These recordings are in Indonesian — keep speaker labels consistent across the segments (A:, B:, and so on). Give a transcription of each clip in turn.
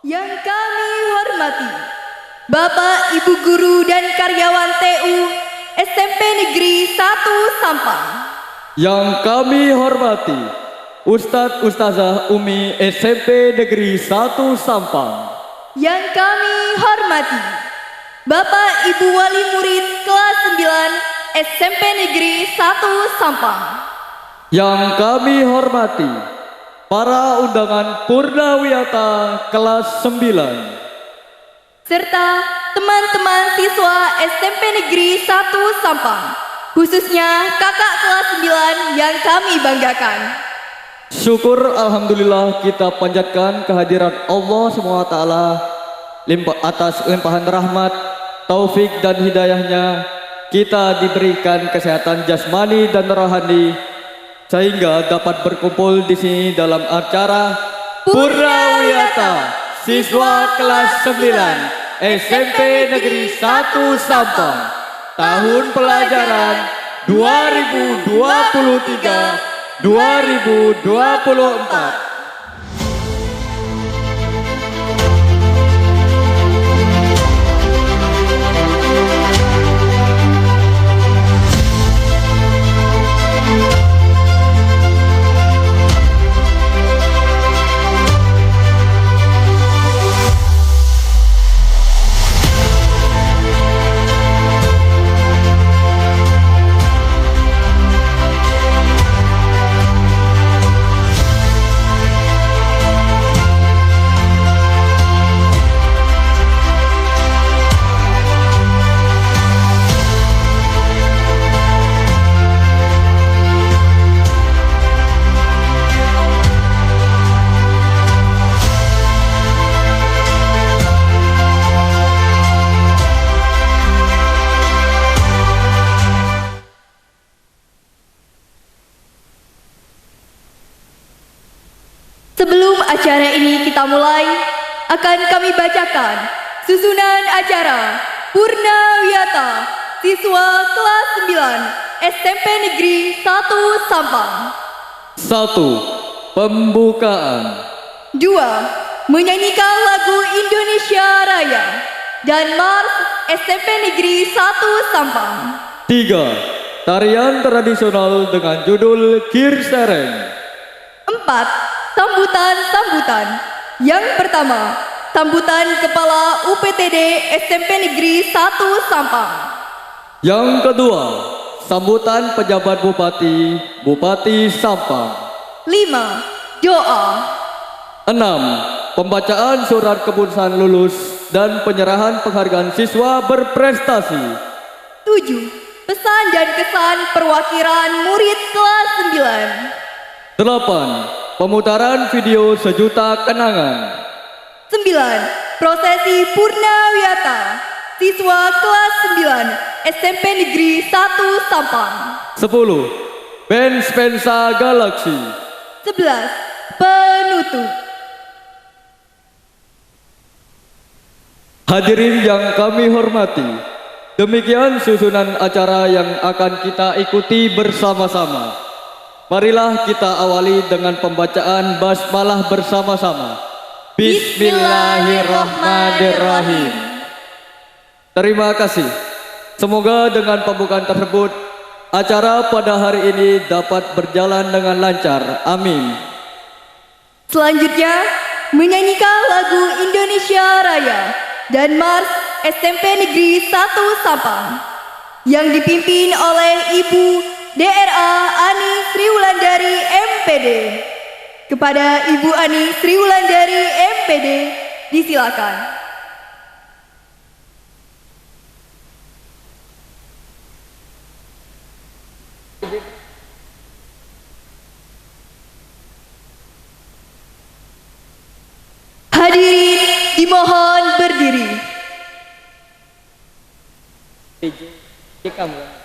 A: Yang kami hormati Bapak, Ibu Guru dan Karyawan TU SMP Negeri 1 Sampang.
B: Yang kami hormati Ustadz Ustazah Umi SMP Negeri 1 Sampang.
A: Yang kami hormati Bapak, Ibu Wali Murid kelas 9 SMP Negeri 1 Sampang.
B: Yang kami hormati para undangan Purnawiyata kelas 9
A: serta teman-teman siswa SMP Negeri 1 Sampang, khususnya kakak kelas 9 yang kami banggakan.
B: Syukur Alhamdulillah kita panjatkan kehadiran Allah SWT atas limpahan rahmat, taufik dan hidayahnya. Kita diberikan kesehatan jasmani dan rohani sehingga dapat berkumpul di sini dalam acara Purnawiyata siswa kelas 9 SMP Negeri 1 Sampang tahun pelajaran 2023-2024.
A: Sebelum acara ini kita mulai, akan kami bacakan susunan acara Purnawiyata siswa kelas 9 SMP Negeri 1 Sampang.
B: 1. Pembukaan.
A: 2. Menyanyikan lagu Indonesia Raya dan Mars SMP Negeri 1 Sampang.
B: 3. Tarian tradisional dengan judul Kirsereng.
A: 4. Sambutan-sambutan. Yang pertama, sambutan Kepala UPTD SMP Negeri 1 Sampang.
B: Yang kedua, sambutan pejabat Bupati Sampang.
A: 5. Doa.
B: 6. Pembacaan surat keputusan lulus dan penyerahan penghargaan siswa berprestasi.
A: 7. Pesan dan kesan perwakilan murid kelas 9.
B: 8. Pemutaran video sejuta kenangan.
A: 9. Prosesi Purnawiyata siswa kelas 9 SMP Negeri 1 Sampang.
B: 10. Band Spensa Galaxy.
A: 11. Penutup.
B: Hadirin yang kami hormati, demikian susunan acara yang akan kita ikuti bersama-sama. Marilah kita awali dengan pembacaan basmalah bersama-sama. Bismillahirrahmanirrahim. Terima kasih. Semoga dengan pembukaan tersebut, acara pada hari ini dapat berjalan dengan lancar. Amin.
A: Selanjutnya, menyanyikan lagu Indonesia Raya dan Mars SMP Negeri 1 Sampang yang dipimpin oleh Ibu DRA Ani Sriwulandari MPD. Kepada Ibu Ani Sriwulandari MPD, disilakan. Hadirin dimohon berdiri.
B: Kamu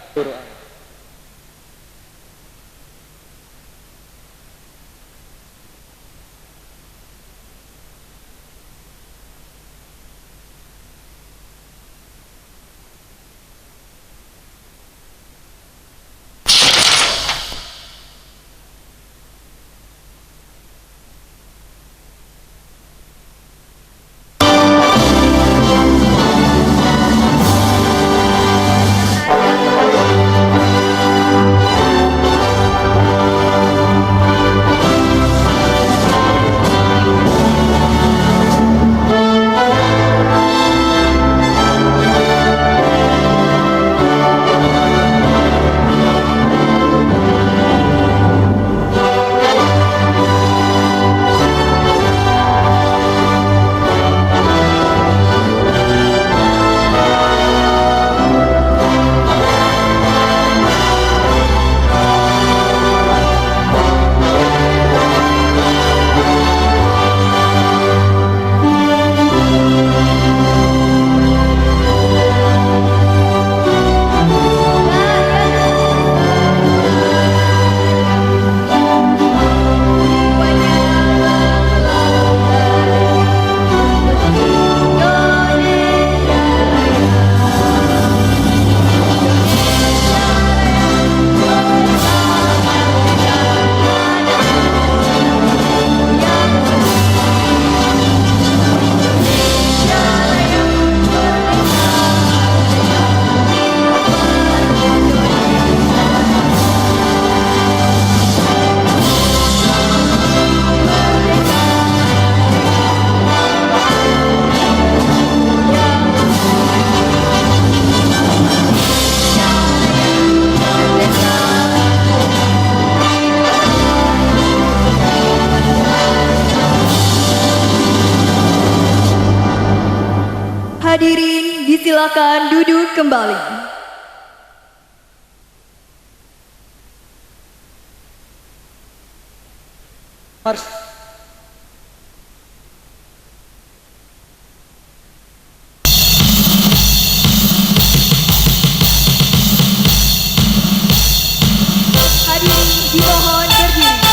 A: Silakan duduk kembali.
B: Mars.
A: Hadirin dimohon berdiri.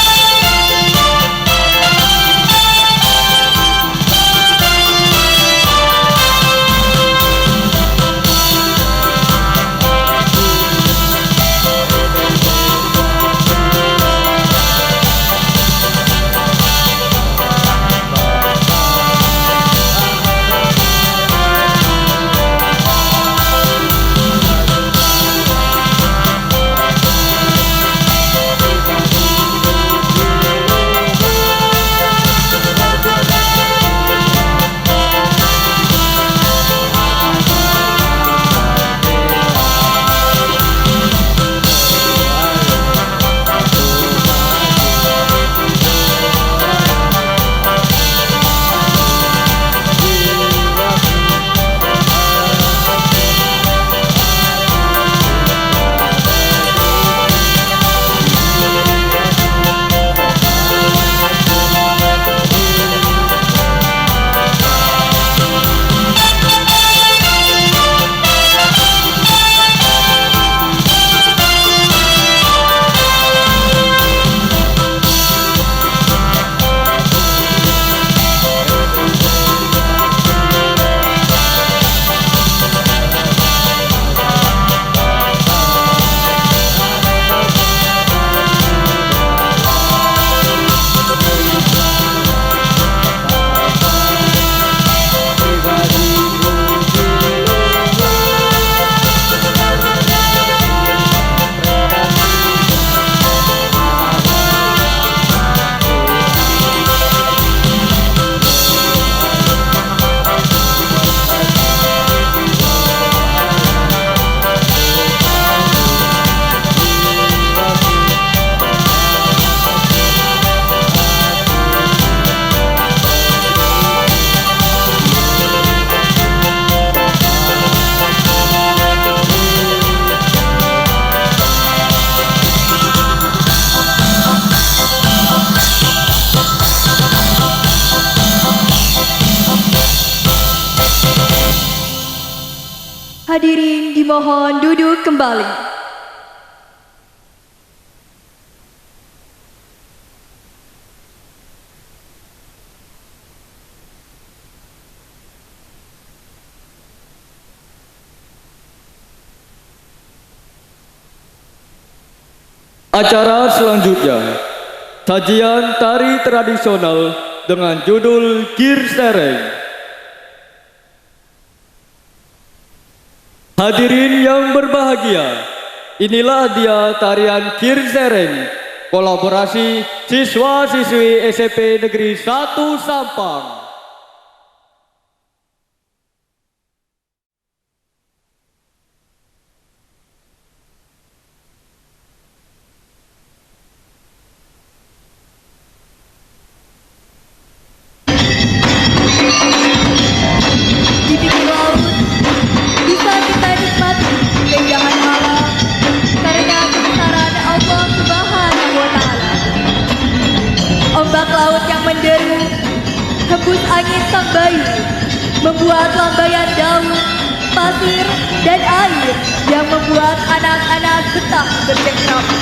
A: Hadirin dimohon duduk kembali.
B: Acara selanjutnya, sajian tari tradisional dengan judul Girsereng. Hadirin yang berbahagia, inilah dia tarian Girsereng, kolaborasi siswa-siswi SMP Negeri 1 Sampang.
A: Di pinggir laut bisa kita nikmati keindahan alam karena kebesaran Allah Subhanahu wa Ta'ala. Ombak laut yang menderu, hembus angin sang bayu, membuat lambaian daun, pasir, dan air yang membuat anak-anak betah bercengkrama.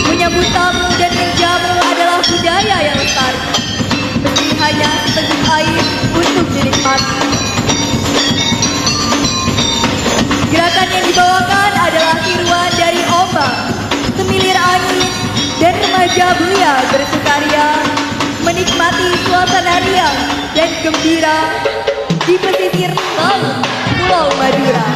A: Menyambut tamu dan menjamu adalah budaya yang lestari, meski hanya seteguk air untuk dinikmati. Gerakan yang dibawakan adalah tiruan dari ombak, semilir angin, dan remaja belia bersukaria menikmati suasana riang dan gembira di pesisir laut Pulau Madura.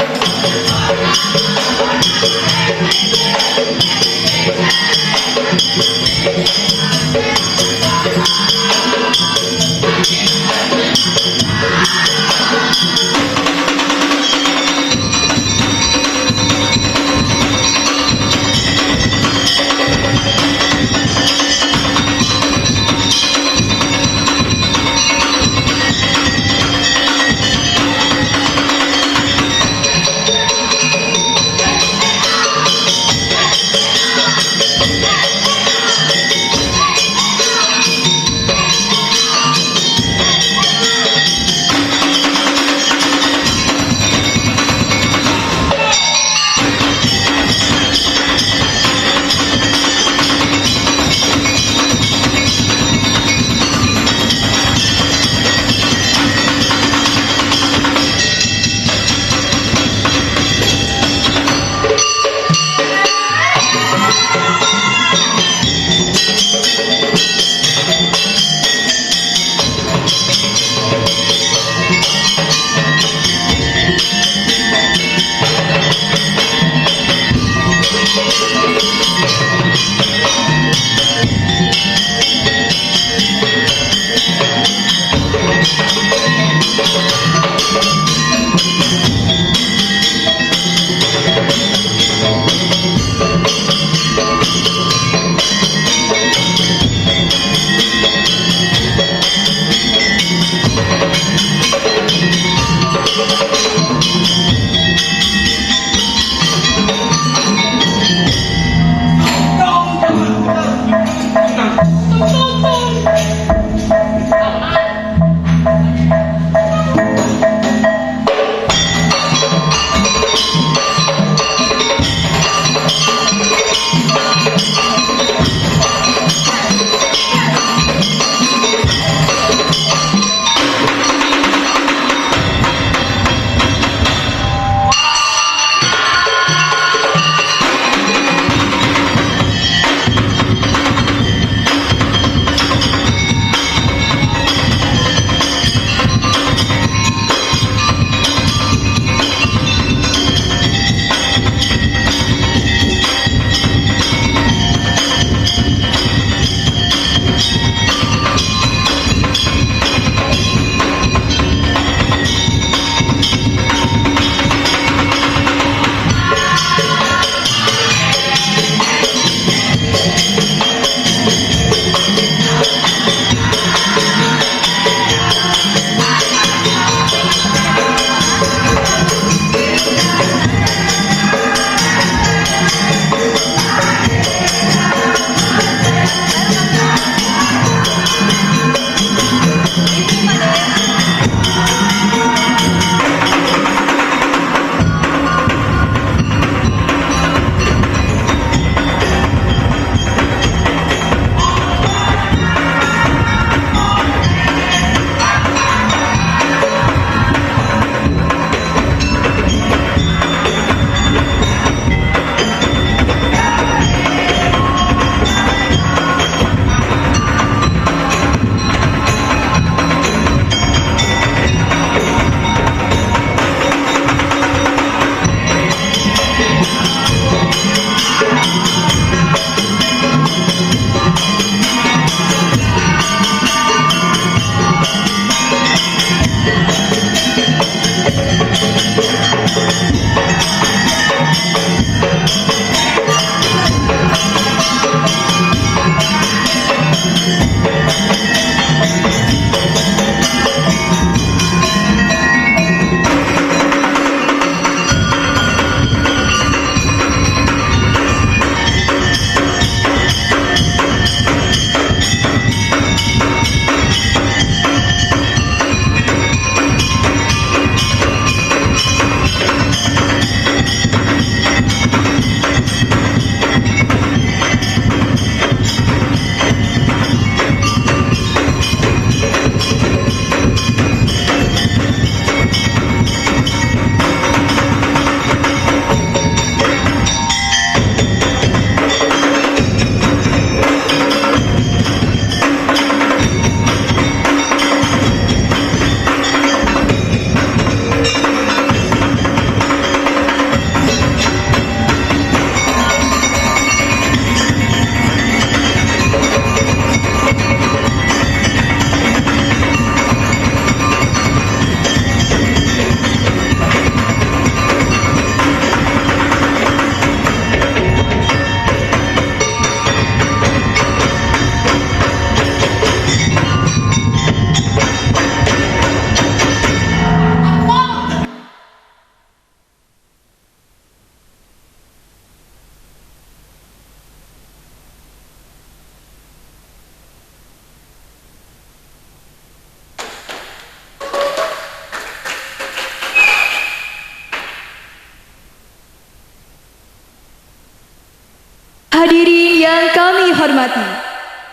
A: Hadirin yang kami hormati,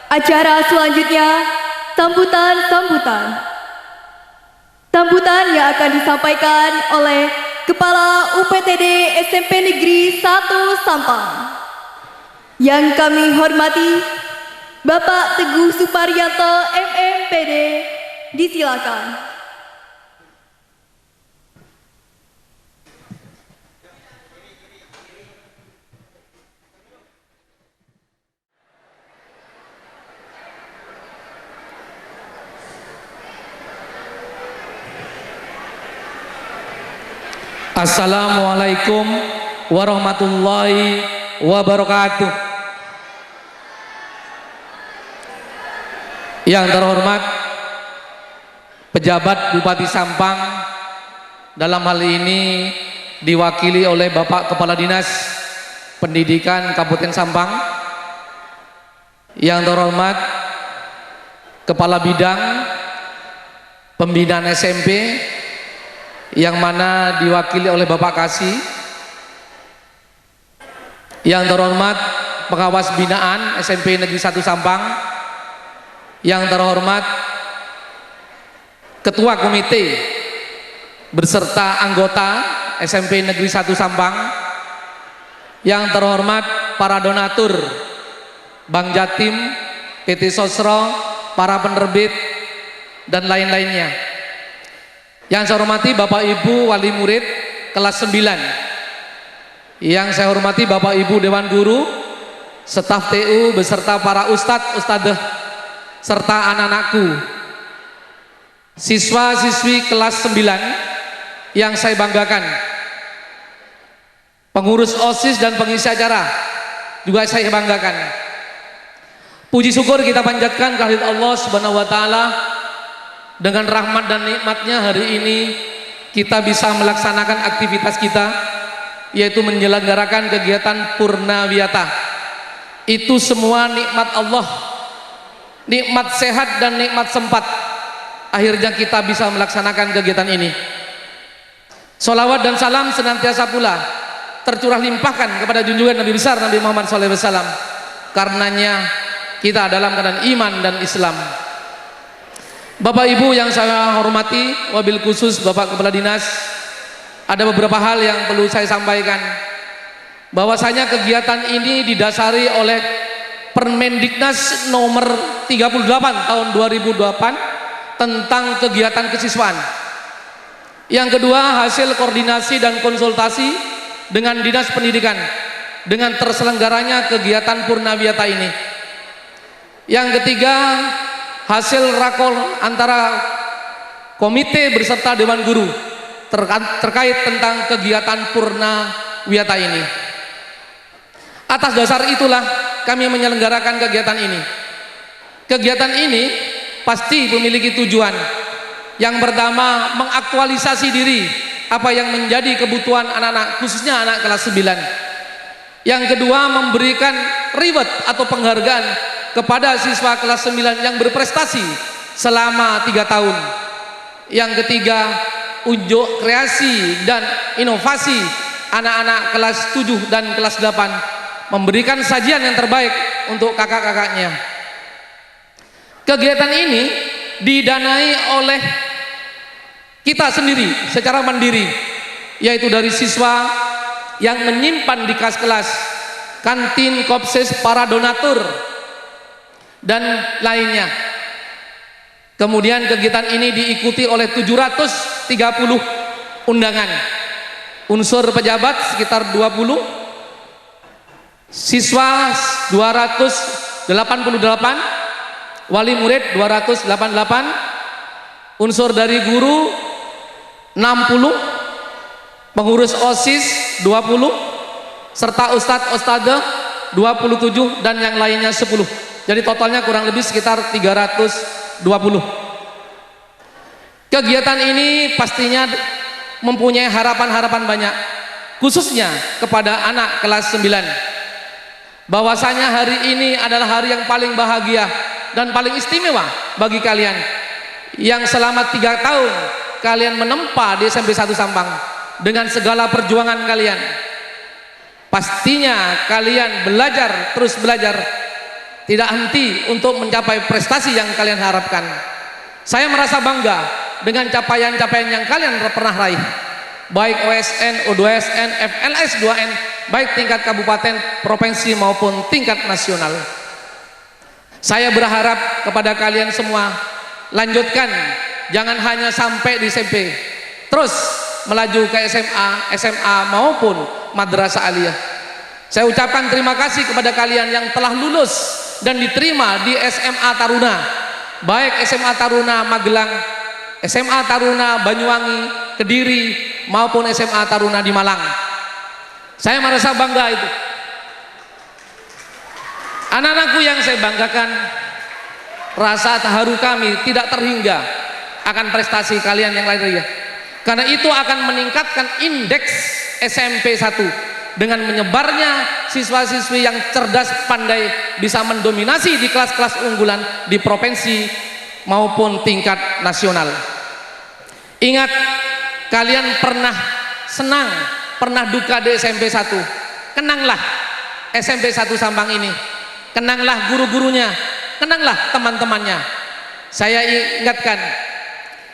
A: acara selanjutnya sambutan. Sambutan yang akan disampaikan oleh Kepala UPTD SMP Negeri 1 Sampang. Yang kami hormati, Bapak Teguh Suparyanto MMPD, disilakan.
C: Assalamualaikum warahmatullahi wabarakatuh. Yang terhormat pejabat Bupati Sampang, dalam hal ini diwakili oleh Bapak Kepala Dinas Pendidikan Kabupaten Sampang. Yang terhormat Kepala Bidang Pembinaan SMP, yang mana diwakili oleh Bapak Kasih. Yang terhormat pengawas binaan SMP Negeri 1 Sampang. Yang terhormat Ketua Komite beserta anggota SMP Negeri 1 Sampang. Yang terhormat para donatur Bank Jatim, PT Sosro, para penerbit dan lain-lainnya. Yang saya hormati Bapak Ibu wali murid kelas 9. Yang saya hormati Bapak Ibu Dewan Guru, staf TU beserta para ustadz, ustadzah, serta anak-anakku, siswa-siswi kelas 9 yang saya banggakan, pengurus OSIS dan pengisi acara juga saya banggakan. Puji syukur kita panjatkan kehadirat Allah Subhanahu wa taala. Dengan rahmat dan nikmatnya hari ini kita bisa melaksanakan aktivitas kita, yaitu menyelenggarakan kegiatan Purnawiyata. Itu semua nikmat Allah, nikmat sehat dan nikmat sempat. Akhirnya kita bisa melaksanakan kegiatan ini. Sholawat dan salam senantiasa pula tercurah limpahkan kepada junjungan Nabi besar Nabi Muhammad SAW. Karenanya kita dalam keadaan iman dan Islam. Bapak Ibu yang saya hormati, wabil khusus Bapak Kepala Dinas, ada beberapa hal yang perlu saya sampaikan. Bahwasanya kegiatan ini didasari oleh Permendiknas nomor 38 tahun 2008 tentang kegiatan kesiswaan. Yang kedua, hasil koordinasi dan konsultasi dengan Dinas Pendidikan dengan terselenggaranya kegiatan Purnawiyata ini. Yang ketiga, hasil rakor antara komite beserta Dewan Guru terkait tentang kegiatan Purnawiyata ini. Atas dasar itulah kami menyelenggarakan kegiatan ini. Kegiatan ini pasti memiliki tujuan. Yang pertama, mengaktualisasi diri apa yang menjadi kebutuhan anak-anak, khususnya anak kelas 9. Yang kedua, memberikan reward atau penghargaan kepada siswa kelas 9 yang berprestasi selama 3 tahun. Yang ketiga, unjuk kreasi dan inovasi anak-anak kelas 7 dan kelas 8, memberikan sajian yang terbaik untuk kakak-kakaknya. Kegiatan ini didanai oleh kita sendiri secara mandiri, yaitu dari siswa yang menyimpan di kas-kelas, kantin, kopses, para donatur dan lainnya. Kemudian kegiatan ini diikuti oleh 730 undangan, unsur pejabat sekitar 20, siswa 288, wali murid 288, unsur dari guru 60, pengurus OSIS 20, serta ustadz ustadzah 27 dan yang lainnya 10. Jadi totalnya kurang lebih sekitar 320. Kegiatan ini pastinya mempunyai harapan-harapan banyak, khususnya kepada anak kelas 9. Bahwasanya hari ini adalah hari yang paling bahagia dan paling istimewa bagi kalian yang selama 3 tahun kalian menempa di SMP 1 Sampang dengan segala perjuangan kalian. Pastinya kalian belajar, terus belajar, tidak henti untuk mencapai prestasi yang kalian harapkan. Saya merasa bangga dengan capaian-capaian yang kalian pernah raih, baik OSN, O2SN, FLS 2N, baik tingkat kabupaten, provinsi maupun tingkat nasional. Saya berharap kepada kalian semua, lanjutkan, jangan hanya sampai di SMP, terus melaju ke SMA, SMA maupun madrasah aliyah. Saya ucapkan terima kasih kepada kalian yang telah lulus dan diterima di SMA Taruna, baik SMA Taruna Magelang, SMA Taruna Banyuwangi, Kediri, maupun SMA Taruna di Malang. Saya merasa bangga itu. Anak-anakku yang saya banggakan, rasa haru kami tidak terhingga akan prestasi kalian yang lainnya. Karena itu akan meningkatkan indeks SMP 1 dengan menyebarnya siswa-siswi yang cerdas, pandai, bisa mendominasi di kelas-kelas unggulan di provinsi maupun tingkat nasional. Ingat, kalian pernah senang, pernah duka di SMP 1. Kenanglah SMP 1 Sampang ini. Kenanglah guru-gurunya, kenanglah teman-temannya. Saya ingatkan,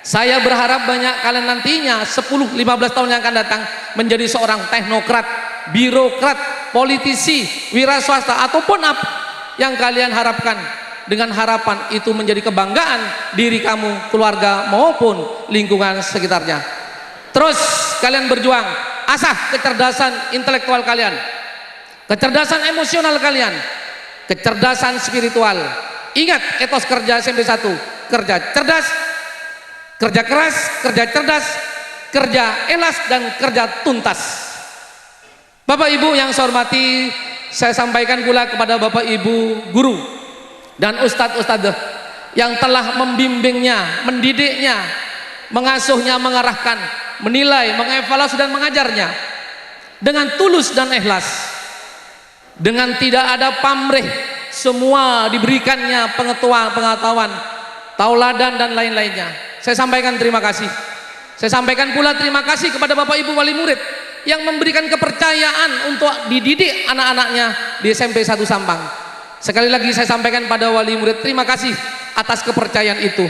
C: saya berharap banyak kalian nantinya 10-15 tahun yang akan datang menjadi seorang teknokrat, birokrat, politisi, wira swasta ataupun apa yang kalian harapkan, dengan harapan itu menjadi kebanggaan diri kamu, keluarga maupun lingkungan sekitarnya. Terus kalian berjuang, asah kecerdasan intelektual kalian, kecerdasan emosional kalian, kecerdasan spiritual. Ingat etos kerja SMP 1, kerja cerdas, kerja keras, kerja cerdas, kerja elas, dan kerja tuntas. Bapak Ibu yang saya hormati, saya sampaikan pula kepada Bapak Ibu guru dan ustadz-ustadzah yang telah membimbingnya, mendidiknya, mengasuhnya, mengarahkan, menilai, mengevaluasi dan mengajarnya dengan tulus dan ikhlas. Dengan tidak ada pamrih, semua diberikannya pengetahuan, tauladan dan lain-lainnya. Saya sampaikan terima kasih. Saya sampaikan pula terima kasih kepada Bapak Ibu wali murid yang memberikan kepercayaan untuk dididik anak-anaknya di SMP 1 Sampang. Sekali lagi saya sampaikan pada wali murid terima kasih atas kepercayaan itu.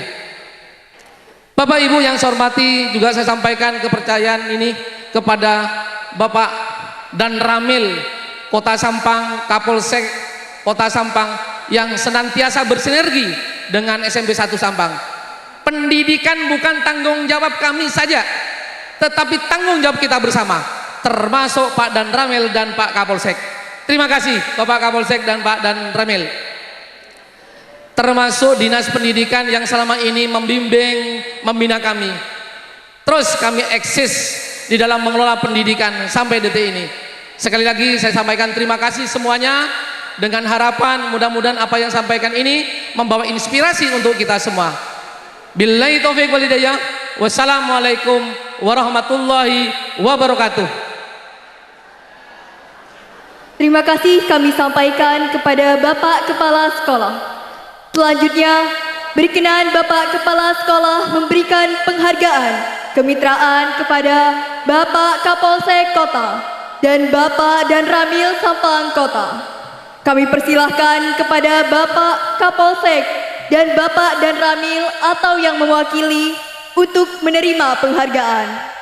C: Bapak Ibu yang saya hormati, juga saya sampaikan kepercayaan ini kepada Bapak dan Ramil Kota Sampang, Kapolsek Kota Sampang yang senantiasa bersinergi dengan SMP 1 Sampang. Pendidikan bukan tanggung jawab kami saja, tetapi tanggung jawab kita bersama, termasuk Pak Dan Ramil dan Pak Kapolsek. Terima kasih Bapak Kapolsek dan Pak Dan Ramil. Termasuk Dinas Pendidikan yang selama ini membimbing, membina kami. Terus kami eksis di dalam mengelola pendidikan sampai detik ini. Sekali lagi saya sampaikan terima kasih semuanya, dengan harapan mudah-mudahan apa yang sampaikan ini membawa inspirasi untuk kita semua. Billahi taufiq wal hidayah. Wassalamualaikum warahmatullahi wabarakatuh.
A: Terima kasih kami sampaikan kepada Bapak Kepala Sekolah. Selanjutnya, berkenan Bapak Kepala Sekolah memberikan penghargaan kemitraan kepada Bapak Kapolsek Kota dan Bapak Dan Ramil Sampang Kota. Kami persilahkan kepada Bapak Kapolsek dan Bapak Dan Ramil atau yang mewakili untuk menerima penghargaan.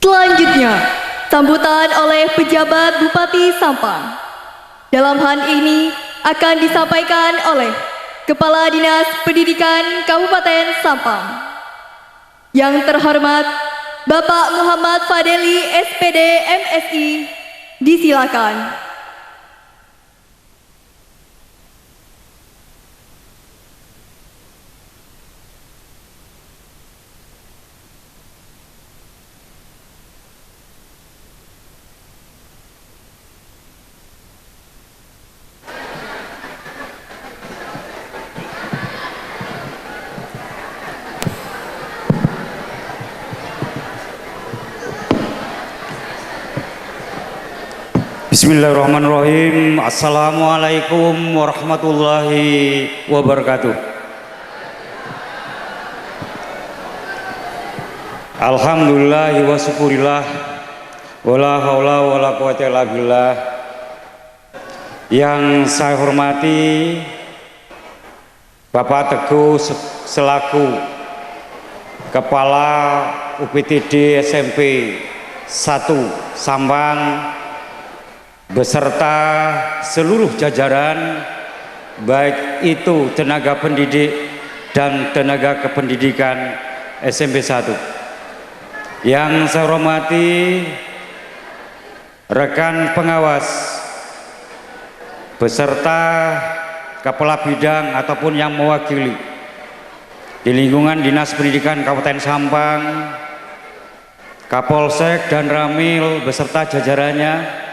A: Selanjutnya, sambutan oleh pejabat Bupati Sampang. Dalam hal ini akan disampaikan oleh Kepala Dinas Pendidikan Kabupaten Sampang. Yang terhormat Bapak Muhammad Fadeli SPD MSI, disilakan.
D: Bismillahirrahmanirrahim. Assalamualaikum warahmatullahi wabarakatuh. Alhamdulillah wa syukurillah wala haula wala quwata illa billah. Yang saya hormati Bapak Teguh selaku Kepala UPTD SMP 1 Sampang beserta seluruh jajaran, baik itu tenaga pendidik dan tenaga kependidikan SMP 1. Yang saya hormati rekan pengawas beserta kepala bidang ataupun yang mewakili di lingkungan Dinas Pendidikan Kabupaten Sampang, Kapolsek dan Ramil beserta jajarannya,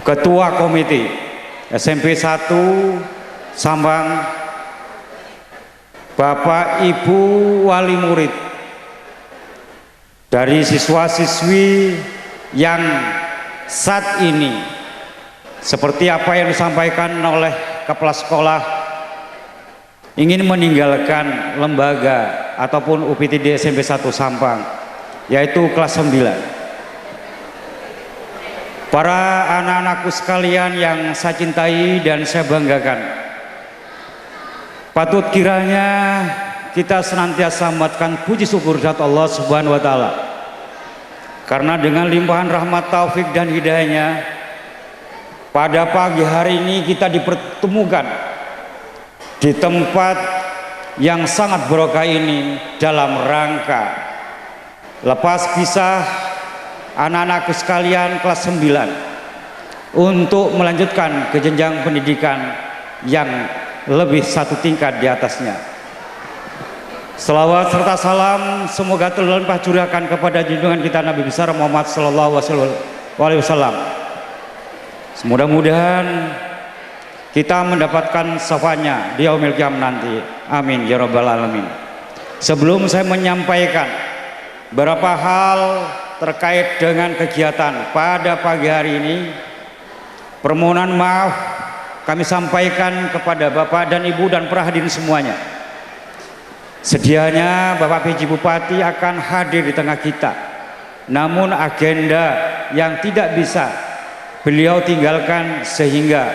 D: Ketua Komite SMP 1 Sampang, Bapak Ibu wali murid dari siswa-siswi yang saat ini seperti apa yang disampaikan oleh kepala sekolah ingin meninggalkan lembaga ataupun UPTD SMP 1 Sampang, yaitu kelas 9. Para anak-anakku sekalian yang saya cintai dan saya banggakan, patut kiranya kita senantiasa mematkan puji syukur kepada Allah Subhanahu wa taala. Karena dengan limpahan rahmat taufik dan hidayahnya, pada pagi hari ini kita dipertemukan di tempat yang sangat barokah ini dalam rangka lepas kisah anak-anakku sekalian kelas 9 untuk melanjutkan ke jenjang pendidikan yang lebih satu tingkat di atasnya. Selawat serta salam semoga terlimpah curahkan kepada junjungan kita Nabi besar Muhammad sallallahu alaihi wasallam. Mudah-mudahan kita mendapatkan syafaatnya di yaumil qiyamah nanti. Amin ya rabbal alamin. Sebelum saya menyampaikan beberapa hal terkait dengan kegiatan pada pagi hari ini, permohonan maaf kami sampaikan kepada Bapak dan Ibu dan para hadirin semuanya. Sedianya Bapak PJ Bupati akan hadir di tengah kita, namun agenda yang tidak bisa beliau tinggalkan sehingga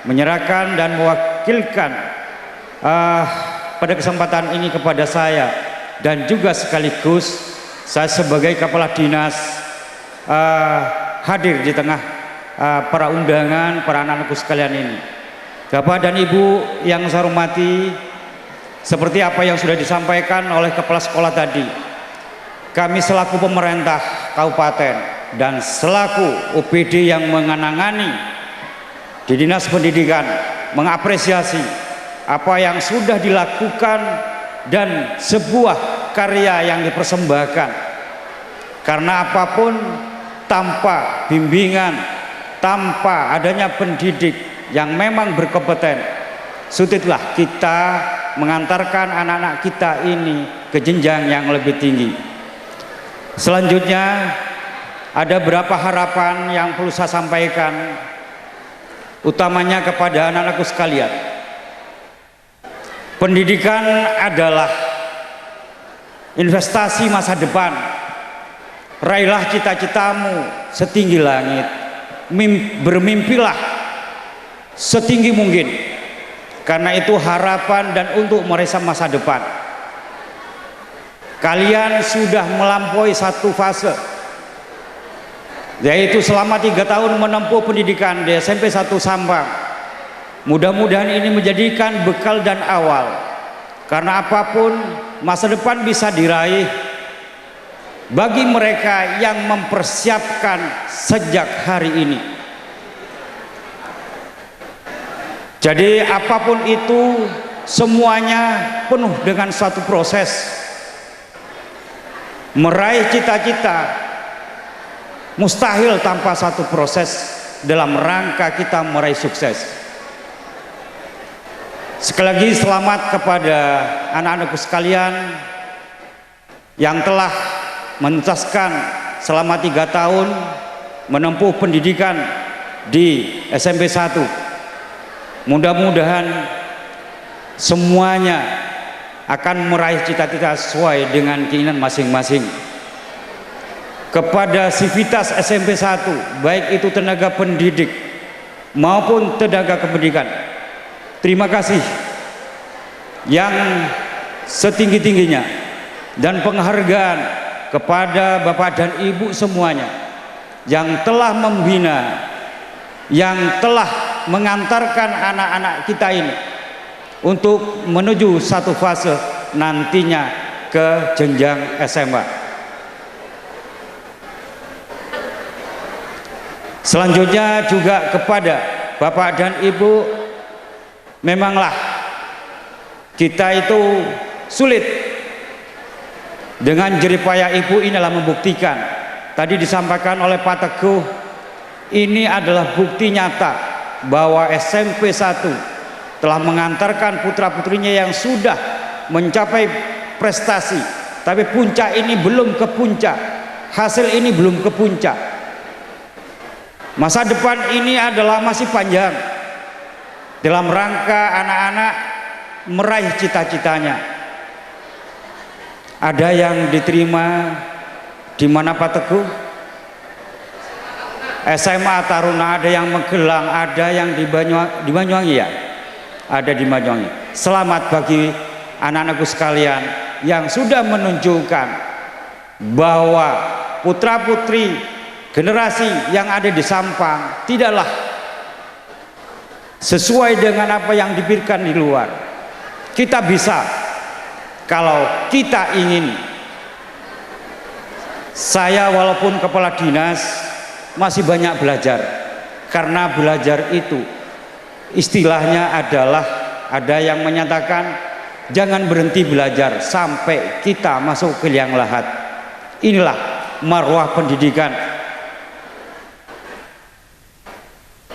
D: menyerahkan dan mewakilkan pada kesempatan ini kepada saya, dan juga sekaligus saya sebagai kepala dinas hadir di tengah para undangan, para anak-anakku sekalian ini. Bapak dan Ibu yang saya hormati, seperti apa yang sudah disampaikan oleh kepala sekolah tadi, kami selaku pemerintah kabupaten dan selaku UPD yang mengenangani di Dinas Pendidikan mengapresiasi apa yang sudah dilakukan dan sebuah karya yang dipersembahkan. Karena apapun tanpa bimbingan, tanpa adanya pendidik yang memang berkompeten, sulitlah kita mengantarkan anak-anak kita ini ke jenjang yang lebih tinggi. Selanjutnya ada beberapa harapan yang perlu saya sampaikan, utamanya kepada anak-anakku sekalian. Pendidikan adalah investasi masa depan. Raihlah cita-citamu setinggi langit, bermimpilah setinggi mungkin, karena itu harapan dan untuk meraih masa depan. Kalian sudah melampaui satu fase, yaitu selama 3 tahun menempuh pendidikan di SMP 1 Sampang. Mudah-mudahan ini menjadikan bekal dan awal, karena apapun masa depan bisa diraih bagi mereka yang mempersiapkan sejak hari ini. Jadi apapun itu semuanya penuh dengan suatu proses. Meraih cita-cita mustahil tanpa satu proses dalam rangka kita meraih sukses. Sekali lagi selamat kepada anak-anakku sekalian yang telah menuntaskan selama 3 tahun menempuh pendidikan di SMP 1. Mudah-mudahan semuanya akan meraih cita-cita sesuai dengan keinginan masing-masing. Kepada Sivitas SMP 1, baik itu tenaga pendidik maupun tenaga kependidikan, terima kasih yang setinggi-tingginya dan penghargaan kepada Bapak dan Ibu semuanya yang telah membina, yang telah mengantarkan anak-anak kita ini untuk menuju satu fase nantinya ke jenjang SMA. Selanjutnya juga kepada Bapak dan Ibu, memanglah kita itu sulit. Dengan jeripaya Ibu inilah membuktikan. Tadi disampaikan oleh Pak Teguh, ini adalah bukti nyata bahwa SMP 1 telah mengantarkan putra-putrinya yang sudah mencapai prestasi, tapi puncak ini belum ke puncak, hasil ini belum ke puncak. Masa depan ini adalah masih panjang dalam rangka anak-anak meraih cita-citanya. Ada yang diterima di mana Pak Teguh? SMA Taruna, ada yang Magelang, ada yang di Banyuwangi ya? Ada di Banyuwangi. Selamat bagi anak-anakku sekalian yang sudah menunjukkan bahwa putra-putri generasi yang ada di Sampang tidaklah sesuai dengan apa yang dipikirkan di luar. Kita bisa kalau kita ingin. Saya walaupun kepala dinas masih banyak belajar, karena belajar itu istilahnya adalah, ada yang menyatakan jangan berhenti belajar sampai kita masuk ke liang lahat. Inilah marwah pendidikan.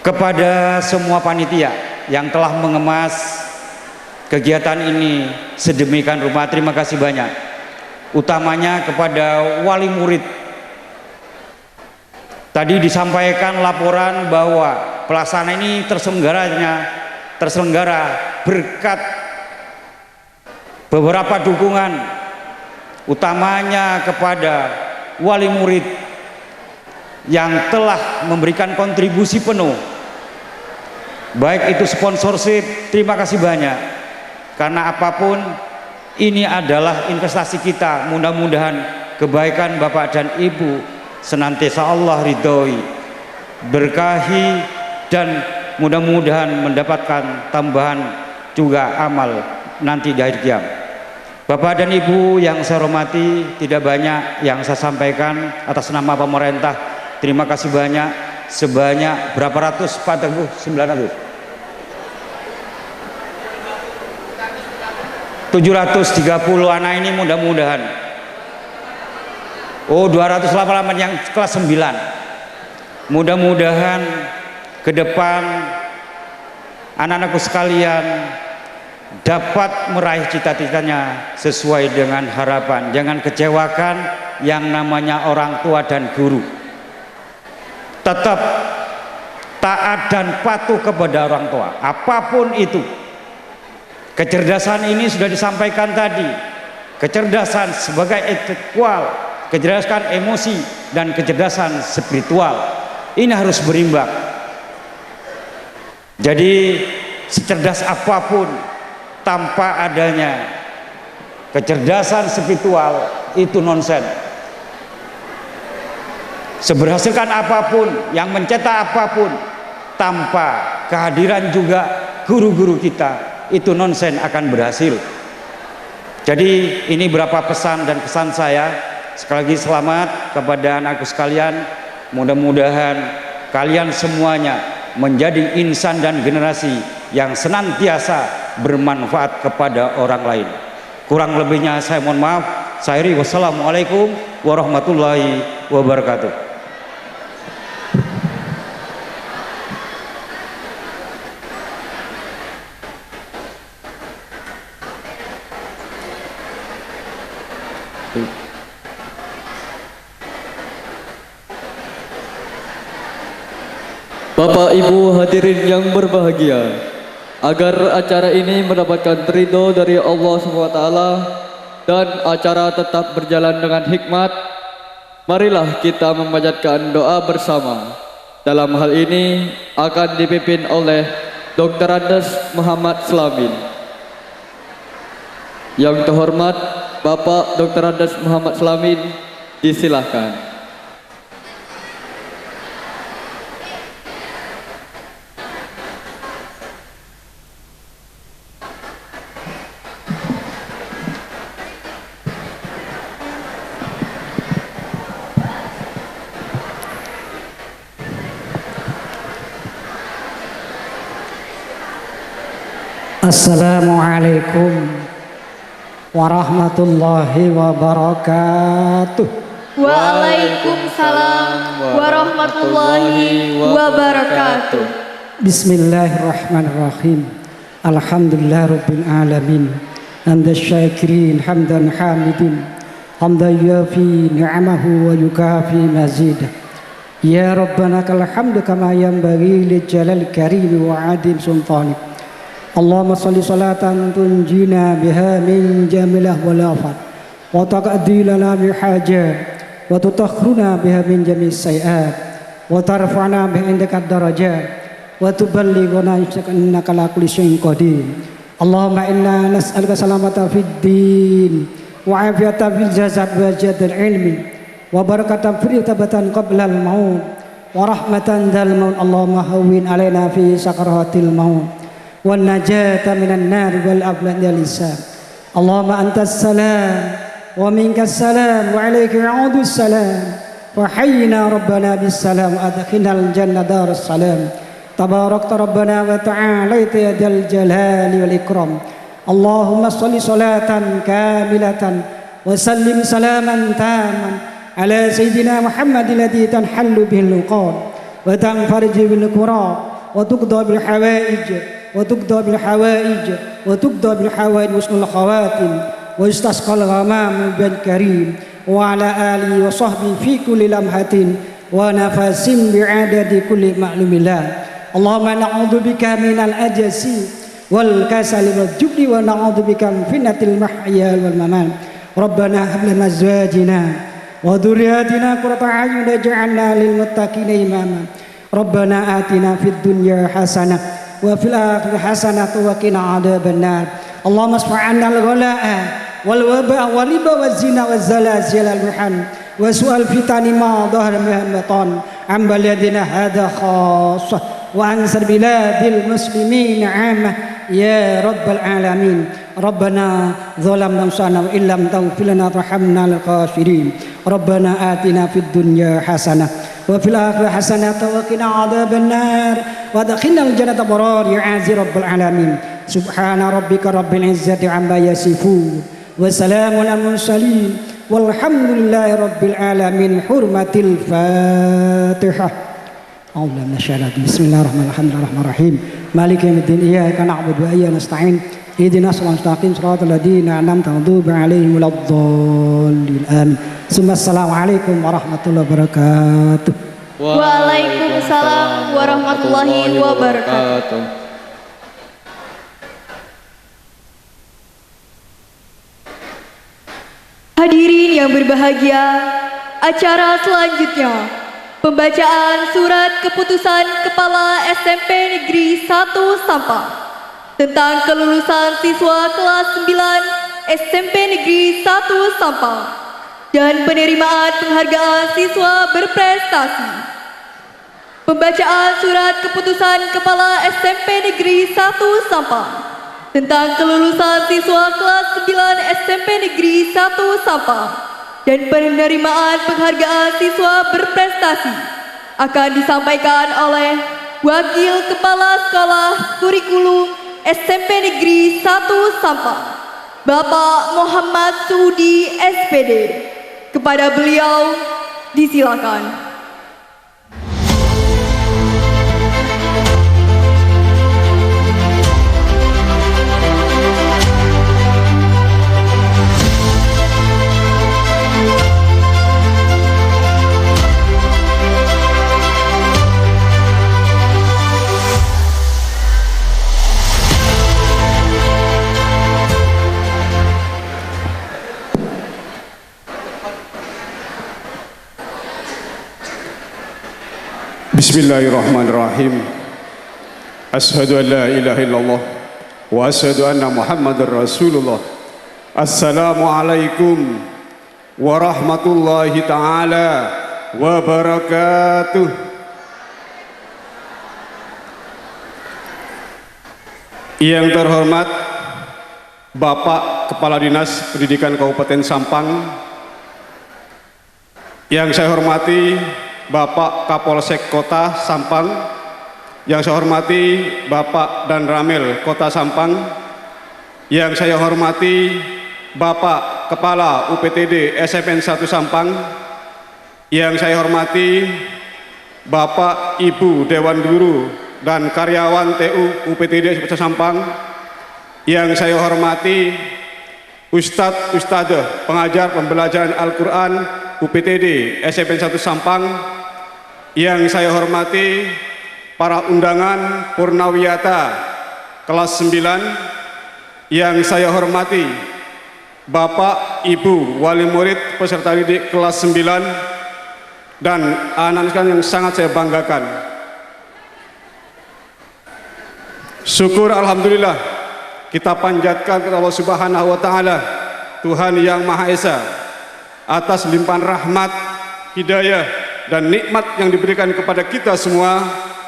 D: Kepada semua panitia yang telah mengemas kegiatan ini sedemikian rupa, terima kasih banyak. Utamanya kepada wali murid. Tadi disampaikan laporan bahwa pelaksanaan ini terselenggara berkat beberapa dukungan, utamanya kepada wali murid yang telah memberikan kontribusi penuh, baik itu sponsorship. Terima kasih banyak, karena apapun ini adalah investasi kita. Mudah-mudahan kebaikan Bapak dan Ibu senantiasa Allah ridhoi, berkahi, dan mudah-mudahan mendapatkan tambahan juga amal nanti di akhir kiamat. Bapak dan Ibu yang saya hormati, tidak banyak yang saya sampaikan atas nama pemerintah. Terima kasih banyak, sebanyak berapa ratus Pak Teguh? 900, 730 anak ini mudah-mudahan. Oh, 288 yang kelas 9. Mudah-mudahan ke depan anak-anakku sekalian dapat meraih cita-citanya sesuai dengan harapan. Jangan kecewakan yang namanya orang tua dan guru. Tetap taat dan patuh kepada orang tua, apapun itu. Kecerdasan ini sudah disampaikan tadi. Kecerdasan sebagai intelektual, kecerdasan emosi, dan kecerdasan spiritual. Ini harus berimbang. Jadi secerdas apapun tanpa adanya kecerdasan spiritual itu nonsen. Seberhasilkan apapun, yang mencetak apapun, tanpa kehadiran juga guru-guru kita itu nonsen akan berhasil. Jadi ini berapa pesan dan kesan saya. Sekali lagi selamat kepada anakku sekalian. Mudah-mudahan kalian semuanya menjadi insan dan generasi yang senantiasa bermanfaat kepada orang lain. Kurang lebihnya saya mohon maaf. Saya akhiri, wassalamualaikum warahmatullahi wabarakatuh.
B: Bapak Ibu hadirin yang berbahagia, agar acara ini mendapatkan ridho dari Allah SWT dan acara tetap berjalan dengan hikmat, marilah kita memanjatkan doa bersama. Dalam hal ini akan dipimpin oleh Dr. Andes Muhammad Slamin. Yang terhormat Bapak Dr. Andes Muhammad Slamin, disilahkan.
E: Assalamualaikum warahmatullahi wabarakatuh.
A: Waalaikumsalam warahmatullahi wabarakatuh.
E: Bismillahirrahmanirrahim. Alhamdulillah rabbil alamin. Hamdan syakirin hamdan hamidin. Hamdan yafi ni'amahu wa yukafi mazidah. Ya Rabbana kal hamdu kama yanbaghi li jalal karim wa adim sultanik. Allahumma salli salatan tunjina biha min jamilah walafat wa taqdi lana bihajat wa tutakhruna biha min jamis sayiat wa tarfa'na biha indaka darajat wa tuballighuna innaka ala kulli syai'in qadir. Allahumma inna nas'aluka salamata fid din wa afiyata fil jasad wa jadal ilmi wa barakatan fil tabatan qabla al maut wa rahmatan dal maut. Allahumma hawwin alaina fi sakaratil maut wal najata minan nar wal aflan ya lisan. Allahumma antas salam wa minkas salam wa alayka ya'udus salam wa hayyina rabbana bis salam wa adkhilnal jannah darus salam. Tabarakta rabbana wa ta'alaita ya dzal jalali wal ikram. Allahumma shalli salatan kamilatan wa sallim salaman taman ala sayyidina Muhammadin alladhi tanhallu bihil luqad wa tanfariju bil qura wa tuqda bil hawaij وتقضى بالحوائج وحسن الخواتم ويستسقى الغمام بالكريم وعلى آله وصحبه في كل لمحة ونفس بعدد كل معلوم الله. اللهم نعوذ بك من العجز والكسل والجبن ونعوذ بك من فتنة المحيا والممات. ربنا هب لنا أزواجنا وذرياتنا قرة أعين واجعلنا للمتقين إماما. ربنا آتنا في الدنيا حسنة وفي الآخرة حسنة وقنا عذاب النار. اللهم اصفح عنا الغلاء والوباء والربا والزنا والزلازل والمحن وسوء الفتن ما ظهر منها البطن عن بلدنا هذا خاصة وعن سائر بلاد المسلمين عامة يا رب العالمين. ربنا ظلمنا أنفسنا وإن لم تغفر لنا وترحمنا للخاسرين. ربنا آتنا في الدنيا حسنة وفي الآخرة حسنة وقنا عذاب النار وادخلنا الجنة برار يا عزيز رب العالمين. سبحان ربك رب العزة عما يصفون وسلام على المرسلين والحمد لله رب العالمين. حرمة الفاتحة. أعوذ بالله من الشيطان الرجيم. بسم الله الرحمن الرحيم. مالك يوم الدين إياك نعبد وإياك نستعين اهدنا الصراط المستقيم صراط الذين أنعمت عليهم ولا الضالين آمين. ثم السلام عليكم ورحمة الله وبركاته.
A: Waalaikumsalam warahmatullahi wabarakatuh. Hadirin yang berbahagia, acara selanjutnya pembacaan surat keputusan Kepala SMP Negeri 1 Sampang tentang kelulusan siswa kelas 9 SMP Negeri 1 Sampang dan penerimaan penghargaan siswa berprestasi. Pembacaan surat keputusan Kepala SMP Negeri 1 Sampang tentang kelulusan siswa kelas 9 SMP Negeri 1 Sampang dan penerimaan penghargaan siswa berprestasi akan disampaikan oleh Wakil Kepala Sekolah Kurikulum SMP Negeri 1 Sampang, Bapak Muhammad Suudi SPD. Kepada beliau disilakan.
F: Bismillahirrahmanirrahim. Ashhadu an la ilaha illallah wa ashhadu anna Muhammadar Rasulullah. Assalamualaikum warahmatullahi taala wabarakatuh. Yang terhormat Bapak Kepala Dinas Pendidikan Kabupaten Sampang, yang saya hormati Bapak Kapolsek Kota Sampang, yang saya hormati Bapak Dan Ramil Kota Sampang, yang saya hormati Bapak Kepala UPTD SMPN 1 Sampang, yang saya hormati Bapak Ibu Dewan Guru dan karyawan TU UPTD SMPN 1 Sampang, yang saya hormati Ustadz Ustadzah pengajar pembelajaran Al-Quran UPTD SMPN 1 Sampang, yang saya hormati para undangan Purnawiyata kelas 9, yang saya hormati Bapak Ibu Wali Murid peserta didik kelas 9 dan anak-anak sekalian yang sangat saya banggakan. Syukur alhamdulillah kita panjatkan kepada Allah Subhanahu wa taala, Tuhan yang Maha Esa, atas limpahan rahmat, hidayah dan nikmat yang diberikan kepada kita semua,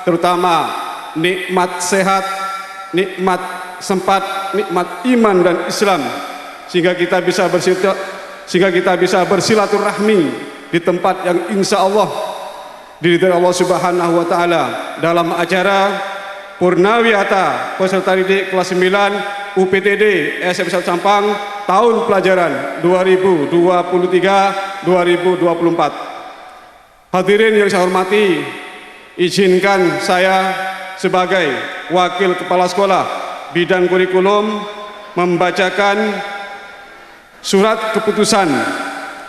F: terutama nikmat sehat, nikmat sempat, nikmat iman dan Islam, sehingga kita bisa bersilaturahmi di tempat yang insya Allah diridhai Allah Subhanahu wa taala dalam acara Purnawiyata peserta didik kelas 9 UPTD SMP 1 Sampang tahun pelajaran 2023-2024. Hadirin yang saya hormati, izinkan saya sebagai Wakil Kepala Sekolah Bidang Kurikulum membacakan surat keputusan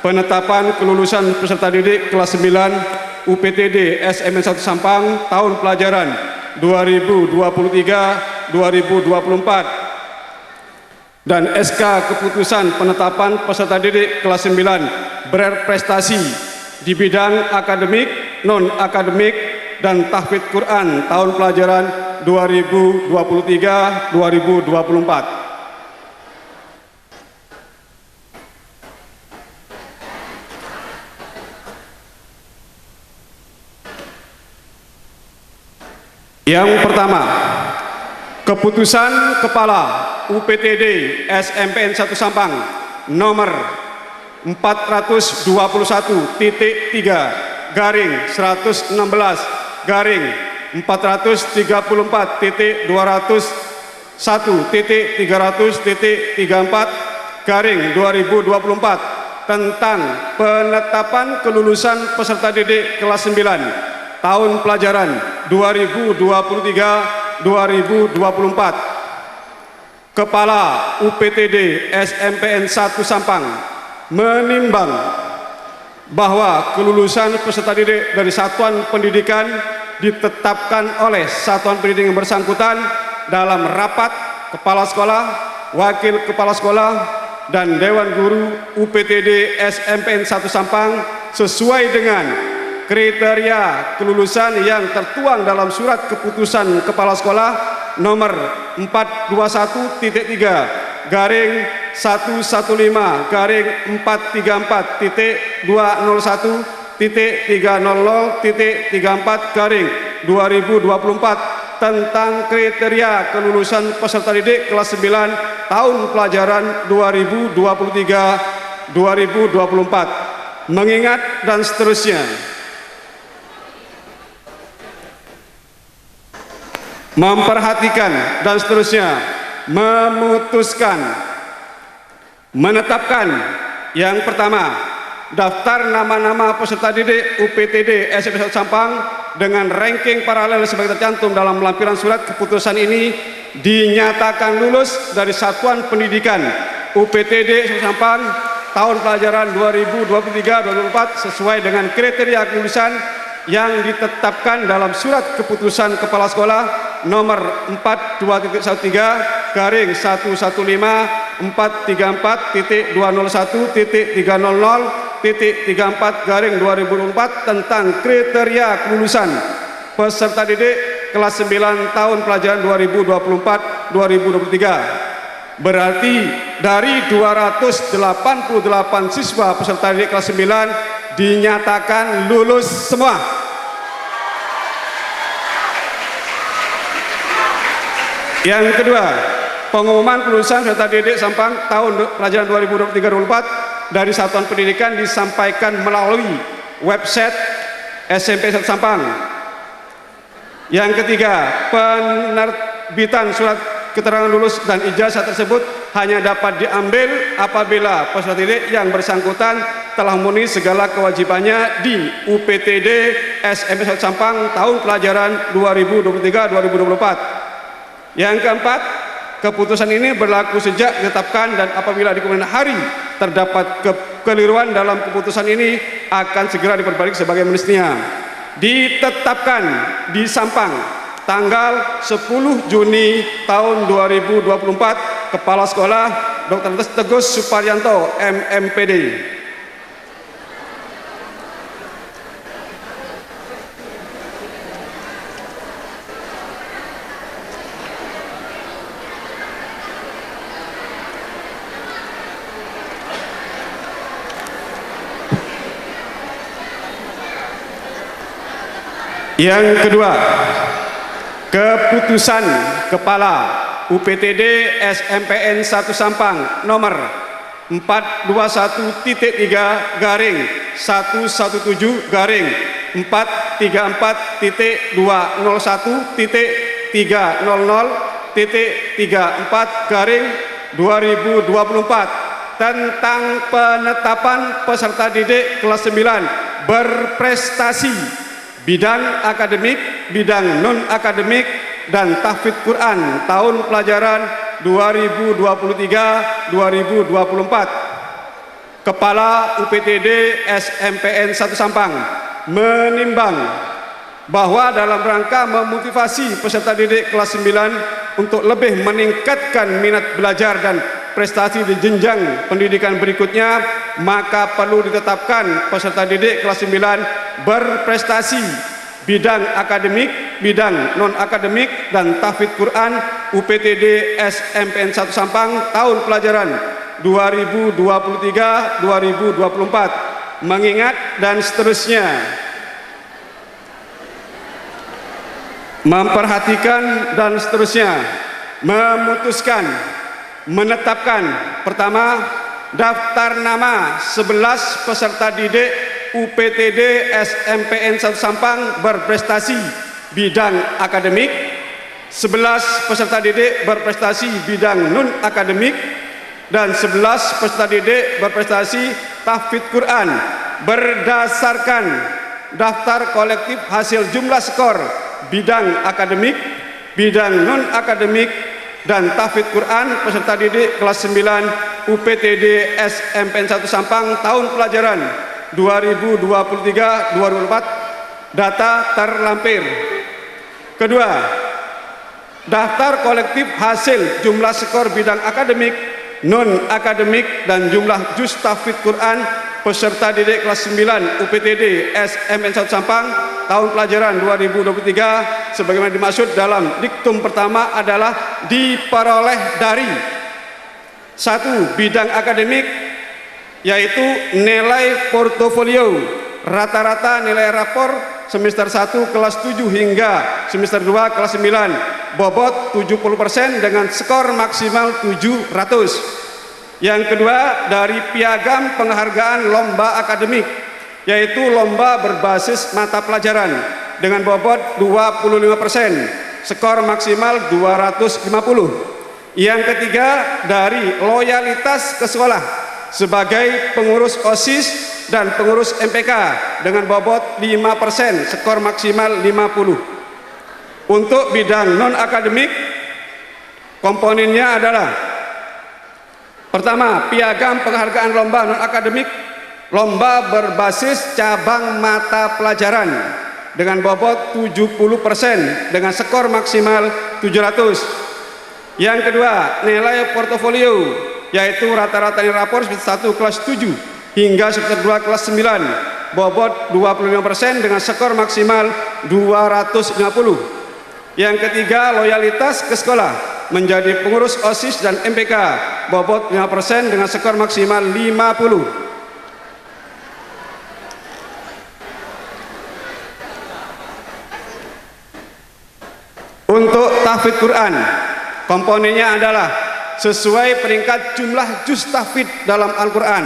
F: penetapan kelulusan peserta didik kelas 9 UPTD SMN 1 Sampang tahun pelajaran 2023-2024 dan SK keputusan penetapan peserta didik kelas 9 berprestasi di bidang akademik, non-akademik, dan tahfidz Quran tahun pelajaran 2023-2024. Yang pertama, keputusan Kepala UPTD SMPN 1 Sampang nomor 421-TT3/434 tentang penetapan kelulusan peserta didik kelas 9 tahun pelajaran 2023-2024. Kepala UPTD SMPN 1 Sampang menimbang bahwa kelulusan peserta didik dari satuan pendidikan ditetapkan oleh satuan pendidikan yang bersangkutan dalam rapat kepala sekolah, wakil kepala sekolah, dan Dewan Guru UPTD SMPN 1 Sampang sesuai dengan kriteria kelulusan yang tertuang dalam surat keputusan kepala sekolah nomor 421-3/115/434.201 1.300.34/2024 tentang kriteria kelulusan peserta didik kelas 9 tahun pelajaran 2023-2024. Mengingat dan seterusnya. Memperhatikan dan seterusnya. Memutuskan. Menetapkan. Yang pertama, daftar nama-nama peserta didik UPTD SMP 1 Sampang dengan ranking paralel sebagai tercantum dalam lampiran surat keputusan ini dinyatakan lulus dari Satuan Pendidikan UPTD SMP Sampang tahun pelajaran 2023-2024 sesuai dengan kriteria kelulusan yang ditetapkan dalam surat keputusan Kepala Sekolah nomor 42.13.434.201.300.34/2024 tentang kriteria kelulusan peserta didik kelas 9 tahun pelajaran 2024-2023. Berarti dari 288 siswa peserta didik kelas 9 dinyatakan lulus semua. Yang kedua, pengumuman kelulusan peserta didik Sampang tahun pelajaran 2023-2024 dari Satuan Pendidikan disampaikan melalui website SMP 1 Sampang. Yang ketiga, penerbitan surat keterangan lulus dan ijazah tersebut hanya dapat diambil apabila peserta didik yang bersangkutan telah memenuhi segala kewajibannya di UPTD SMP 1 Sampang tahun pelajaran 2023-2024. Yang keempat, keputusan ini berlaku sejak ditetapkan dan apabila di kemudian hari terdapat kekeliruan dalam keputusan ini akan segera diperbaiki sebagai mestinya. Ditetapkan di Sampang tanggal 10 Juni tahun 2024, Kepala Sekolah Dr. Tegus Suparyanto, MMPD. Yang kedua, keputusan Kepala UPTD SMPN 1 Sampang nomor 421.3/117.300.34/2024 tentang penetapan peserta didik kelas 9 berprestasi bidang akademik, bidang non-akademik, dan tahfidz Quran tahun pelajaran 2023-2024. Kepala UPTD SMPN 1 Sampang menimbang bahwa dalam rangka memotivasi peserta didik kelas 9 untuk lebih meningkatkan minat belajar dan prestasi di jenjang pendidikan berikutnya, maka perlu ditetapkan peserta didik kelas 9 berprestasi bidang akademik, bidang non-akademik, dan tahfidz Quran UPTD SMPN 1 Sampang tahun pelajaran 2023-2024. Mengingat dan seterusnya. Memperhatikan dan seterusnya. Memutuskan, menetapkan. Pertama, daftar nama 11 peserta didik UPTD SMPN 1 Sampang berprestasi bidang akademik, 11 peserta didik berprestasi bidang non-akademik, dan 11 peserta didik berprestasi tahfidz Quran berdasarkan daftar kolektif hasil jumlah skor bidang akademik, bidang non-akademik, dan tahfidz Quran peserta didik kelas 9 UPTD SMPN 1 Sampang tahun pelajaran 2023-2024 data terlampir. Kedua, daftar kolektif hasil jumlah skor bidang akademik, non-akademik, dan jumlah juz tahfidz Quran peserta didik kelas 9 UPTD SMPN 1 Sampang tahun pelajaran 2023 sebagaimana dimaksud dalam diktum pertama adalah diperoleh dari 1. Bidang akademik, yaitu nilai portofolio, rata-rata nilai rapor semester 1 kelas 7 hingga semester 2 kelas 9 bobot 70% dengan skor maksimal 700. Yang kedua, dari piagam penghargaan lomba akademik, yaitu lomba berbasis mata pelajaran dengan bobot 25%, skor maksimal 250. Yang ketiga, dari loyalitas ke sekolah sebagai pengurus OSIS dan pengurus MPK dengan bobot 5%, skor maksimal 50. Untuk bidang non-akademik, komponennya adalah: pertama, piagam penghargaan lomba non-akademik, lomba berbasis cabang mata pelajaran dengan bobot 70% dengan skor maksimal 700. Yang kedua, nilai portofolio, yaitu rata-rata nilai rapor semester 1 kelas 7 hingga semester 2 kelas 9 bobot 25% dengan skor maksimal 250. Yang ketiga, loyalitas ke sekolah menjadi pengurus OSIS dan MPK bobot 5% dengan skor maksimal 50. Untuk tahfidz Quran, komponennya adalah sesuai peringkat jumlah juz tahfidz dalam Al-Quran.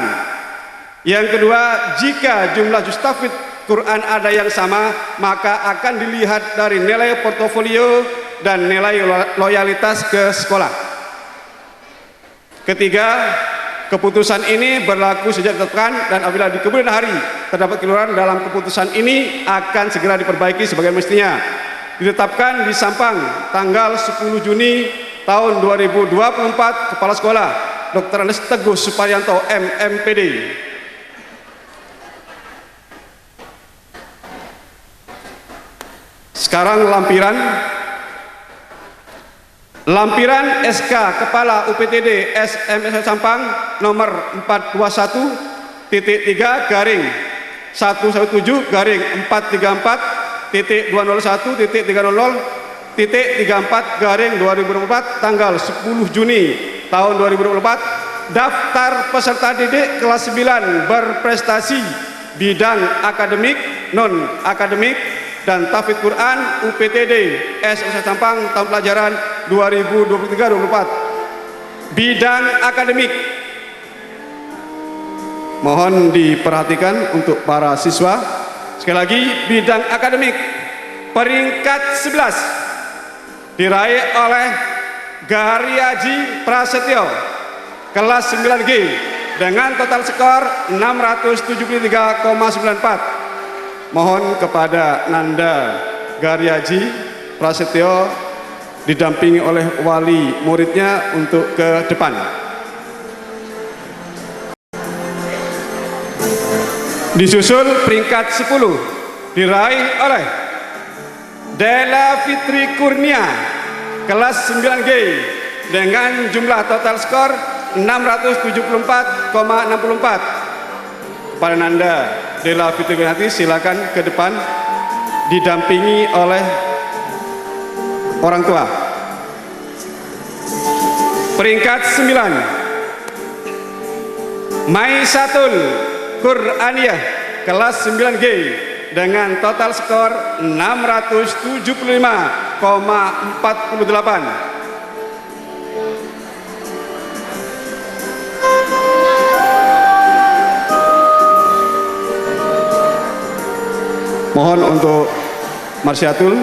F: Yang kedua, jika jumlah juz tahfidz Quran ada yang sama, maka akan dilihat dari nilai portofolio dan nilai loyalitas ke sekolah. Ketiga, keputusan ini berlaku sejak ditetapkan dan apabila di kemudian hari terdapat keliruan dalam keputusan ini akan segera diperbaiki sebagai mestinya. Ditetapkan di Sampang tanggal 10 Juni tahun 2024, Kepala Sekolah Dr. Andes Teguh Suparyanto MMPD. Sekarang lampiran SK Kepala UPTD SMSN Sampang nomor 421-334.201.300.34/2024 tanggal 10 Juni tahun 2024, daftar peserta didik kelas 9 berprestasi bidang akademik, non akademik dan tahfidz Quran UPTD SMSN Sampang tahun pelajaran 2023-2024. Bidang akademik, mohon diperhatikan untuk para siswa. Sekali lagi, bidang akademik peringkat 11 diraih oleh Garyaji Prasetyo kelas 9G dengan total skor 673,94. Mohon kepada Nanda Garyaji Prasetyo didampingi oleh wali muridnya untuk ke depan. Disusul peringkat 10 diraih oleh Dela Fitri Kurnia kelas 9G dengan jumlah total skor 674,64. Kepada Nanda Dela Fitri Kurnia, silakan ke depan didampingi oleh orang tua. Peringkat 9 Maisatul Quraniyah kelas 9G dengan total skor 675,48. Mohon untuk Marsyatul.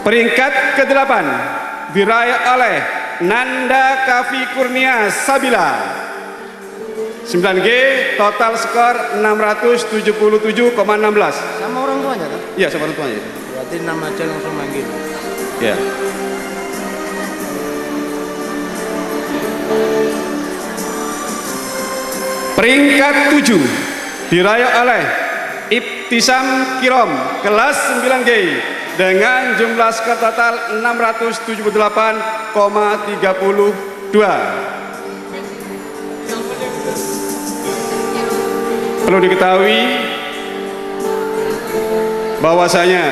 F: Peringkat ke-8 diraih oleh Nanda Kavi Kurnia Sabila 9G, total skor 677,16.
G: Sama orang tuanya kan?
F: Iya, sama orang tuanya.
G: Berarti 6 aja langsung manggil.
F: Ya. Peringkat 7 diraih oleh Ibtisam Kirom kelas 9G dengan jumlah skor total 678,32. Perlu diketahui bahwasanya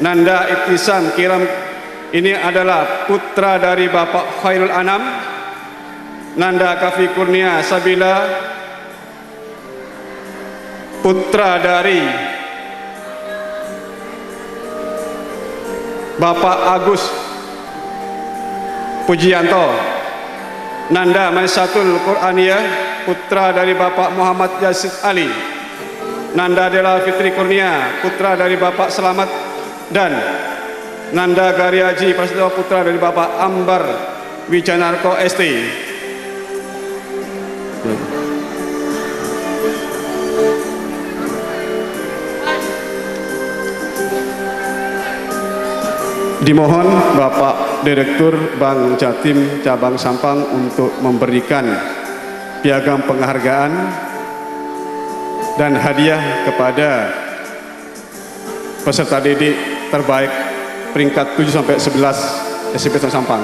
F: Nanda Ibtisam Kiram ini adalah putra dari Bapak Khairul Anam, Nanda Kavi Kurnia Sabila putra dari Bapak Agus Pujianto. Nanda Maisatul Quraniyah, putra dari Bapak Muhammad Yazid Ali. Nanda Dela Fitri Kurnia, putra dari Bapak Selamat. Dan Nanda Garyaji Prasetyo, putra dari Bapak Ambar Wijanarko ST. Dimohon Bapak Direktur Bank Jatim Cabang Sampang untuk memberikan piagam penghargaan dan hadiah kepada peserta didik terbaik peringkat 7 sampai 11 SMP Sampang.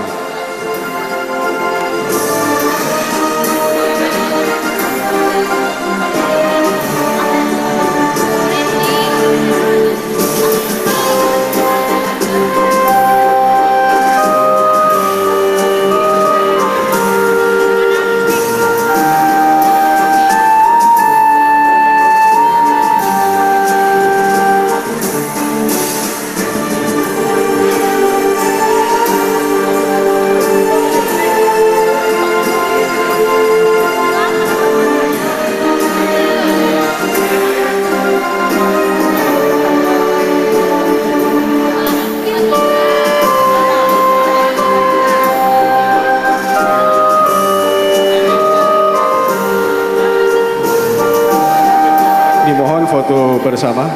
F: Dimohon foto bersama.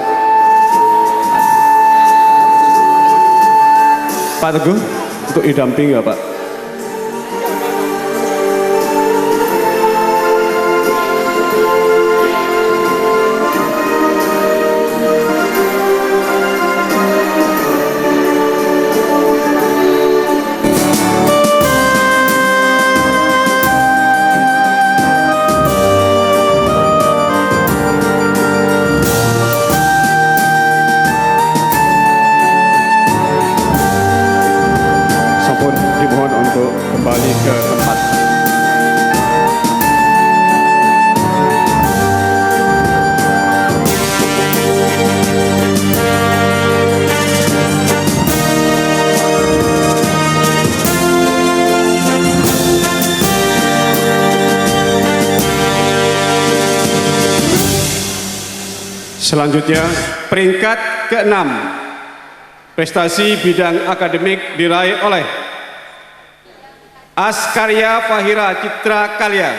F: Pak Teguh untuk didampingi ya Pak. Dimohon untuk kembali ke tempat. Selanjutnya, peringkat ke-6 prestasi bidang akademik diraih oleh Askarya Fahira Citra Kalya,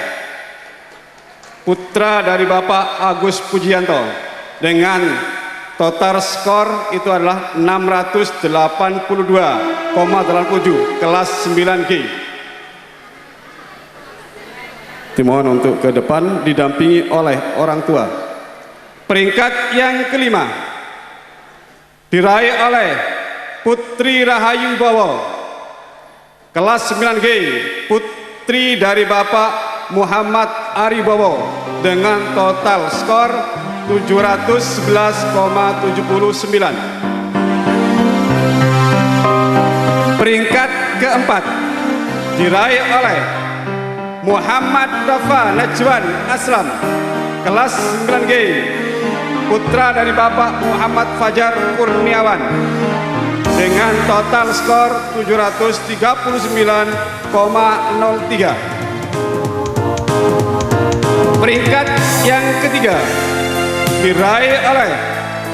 F: putra dari Bapak Agus Pujianto, dengan total skor itu adalah 682,87 kelas 9G. Dimohon untuk ke depan didampingi oleh orang tua. Peringkat yang ke-5 diraih oleh Putri Rahayu Bowo, kelas 9G, putri dari Bapak Muhammad Aribowo, dengan total skor 711,79. Peringkat ke-4 diraih oleh Muhammad Rafa Najwan Aslam, kelas 9G, putra dari Bapak Muhammad Fajar Kurniawan, dengan total skor 739,03. Peringkat yang ketiga diraih oleh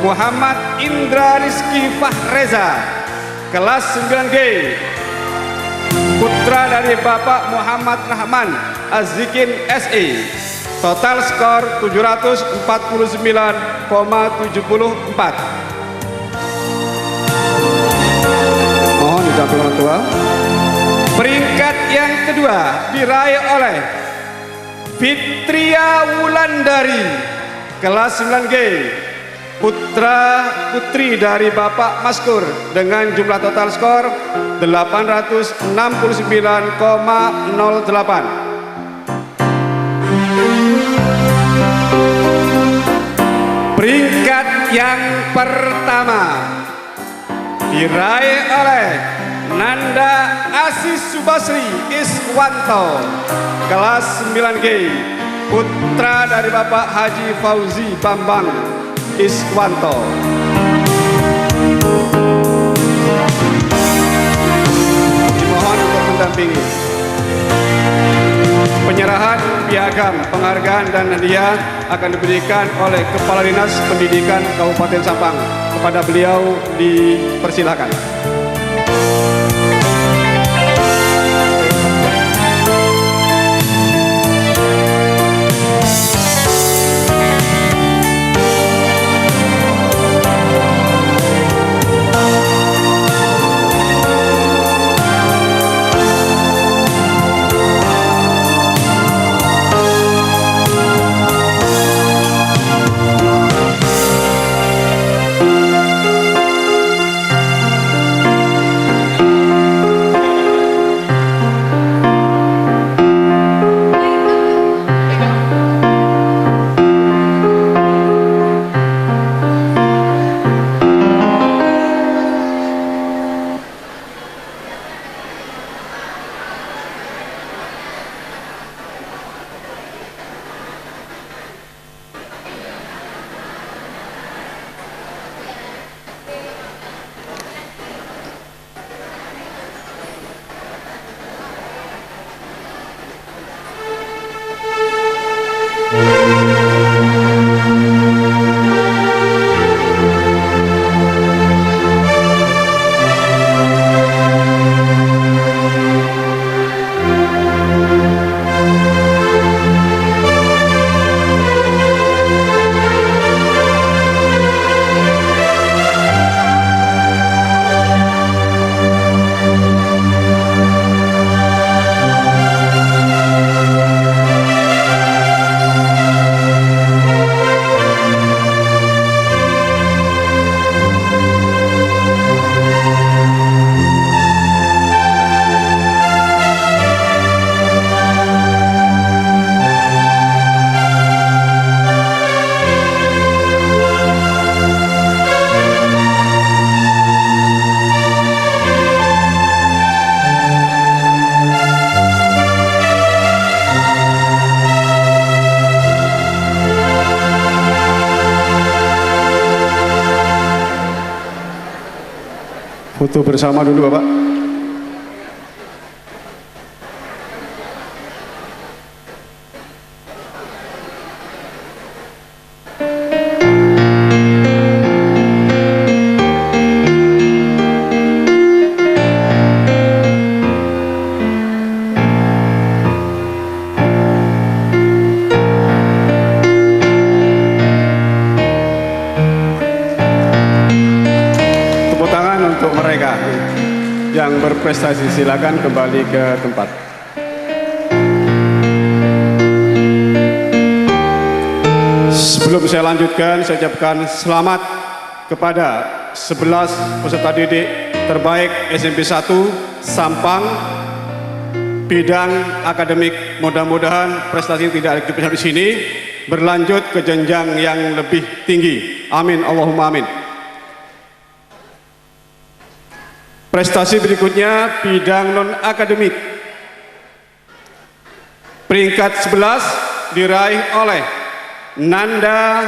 F: Muhammad Indra Rizky Fahreza, kelas 9G, putra dari Bapak Muhammad Rahman Azzikin SE, total skor 749,74. Mohon didampingi orang tua. Peringkat yang kedua diraih oleh Fitria Wulandari, kelas 9G, putra-putri dari Bapak Maskur, dengan jumlah total skor 869,08. Peringkat yang pertama diraih oleh Nanda Asis Subasri Iswanto, kelas 9G, putra dari Bapak Haji Fauzi Bambang Iswanto. Dimohon untuk mendampingi. Penyerahan piagam, penghargaan dan hadiah akan diberikan oleh Kepala Dinas Pendidikan Kabupaten Sampang. Kepada beliau dipersilakan. Foto bersama dulu Bapak. Untuk mereka yang berprestasi, silakan kembali ke tempat. Sebelum saya lanjutkan, saya ucapkan selamat kepada 11 peserta didik terbaik SMP 1 Sampang bidang akademik. Mudah-mudahan prestasi tidak di sini berlanjut ke jenjang yang lebih tinggi. Amin, Allahumma amin. Prestasi berikutnya bidang non-akademik. Peringkat 11 diraih oleh Nanda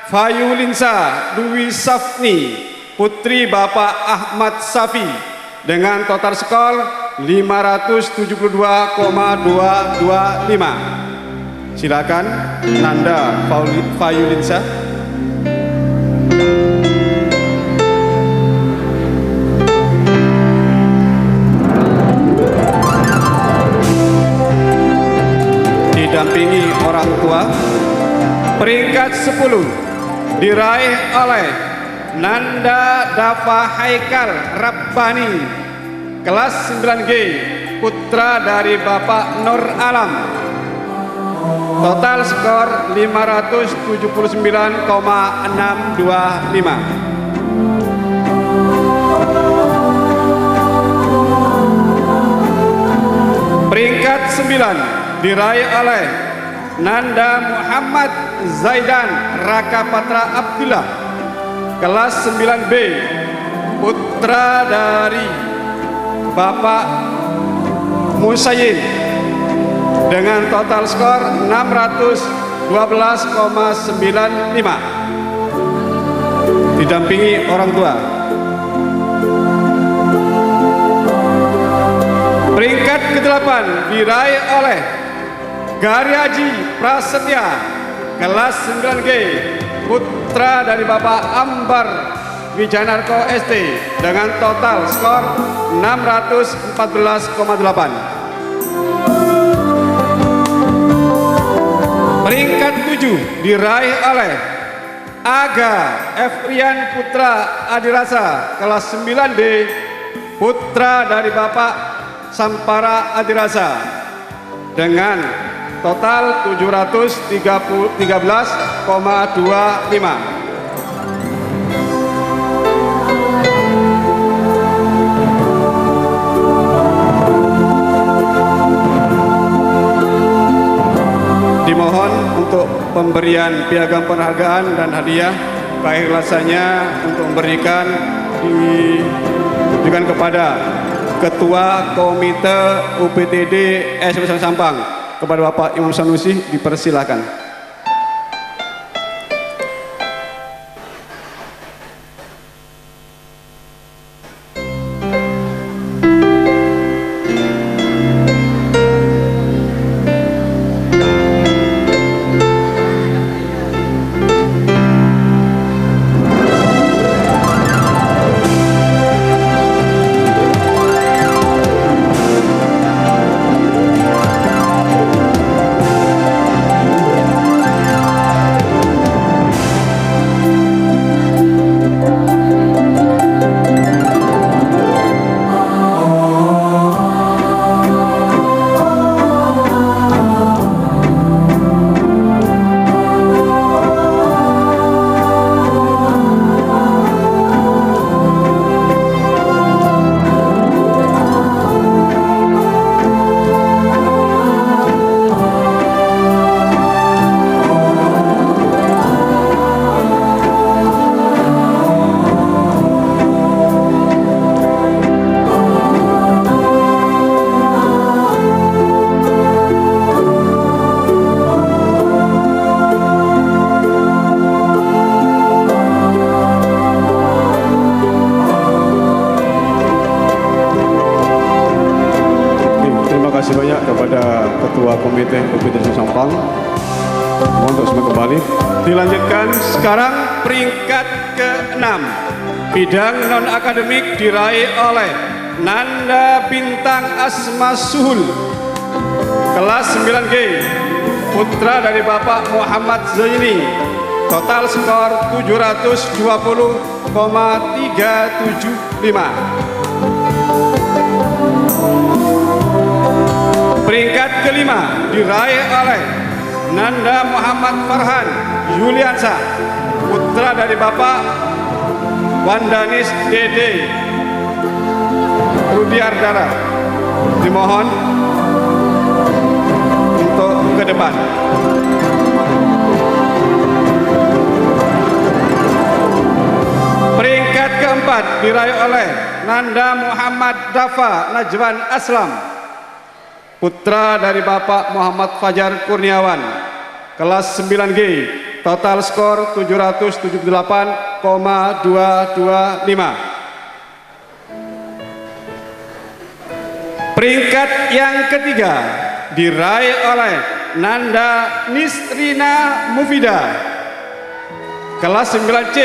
F: Fayulinsa Dwi Safni, putri Bapak Ahmad Safi, dengan total skor 572,225. Silakan Nanda Fayulinsa. Didampingi orang tua. Peringkat 10 diraih oleh Nanda Dafa Haikal Rabbani, kelas 9G, putra dari Bapak Nur Alam. Total skor 579,625. Peringkat 9 diraih oleh Nanda Muhammad Zaidan Raka Patra Abdullah, kelas 9B, putra dari Bapak Musayyid. dengan total skor 612,95. Didampingi orang tua. Peringkat ke-8 diraih oleh Garyaji Prasetya, kelas 9G, putra dari Bapak Ambar Wijanarko ST dengan total skor 614,8. Peringkat 7 diraih oleh Aga Efrian Putra Adirasa, kelas 9D, putra dari Bapak Sampara Adirasa dengan total 713,25. Dimohon untuk pemberian piagam penghargaan dan hadiah keikhlasannya untuk memberikan diberikan kepada Ketua Komite UPTD SMP Sampang, kepada Bapak Imam Sanusi, dipersilakan. kasih banyak kepada Ketua Komite UPTD Sampang. Mohon untuk semua kembali. Dilanjutkan sekarang peringkat ke-6. Bidang non-akademik diraih oleh Nanda Bintang Asma Suhul, kelas 9G, putra dari Bapak Muhammad Zaini. Total skor 720,375. Peringkat kelima diraih oleh Nanda Muhammad Farhan Yuliansa, putra dari Bapak Wandanis Dede Rudiardara. Dimohon untuk ke depan. Peringkat keempat diraih oleh Nanda Muhammad Dafa Najwan Aslam, putra dari Bapak Muhammad Fajar Kurniawan, kelas 9G, total skor 778,225. Peringkat yang ketiga diraih oleh Nanda Nisrina Mufida, kelas 9C,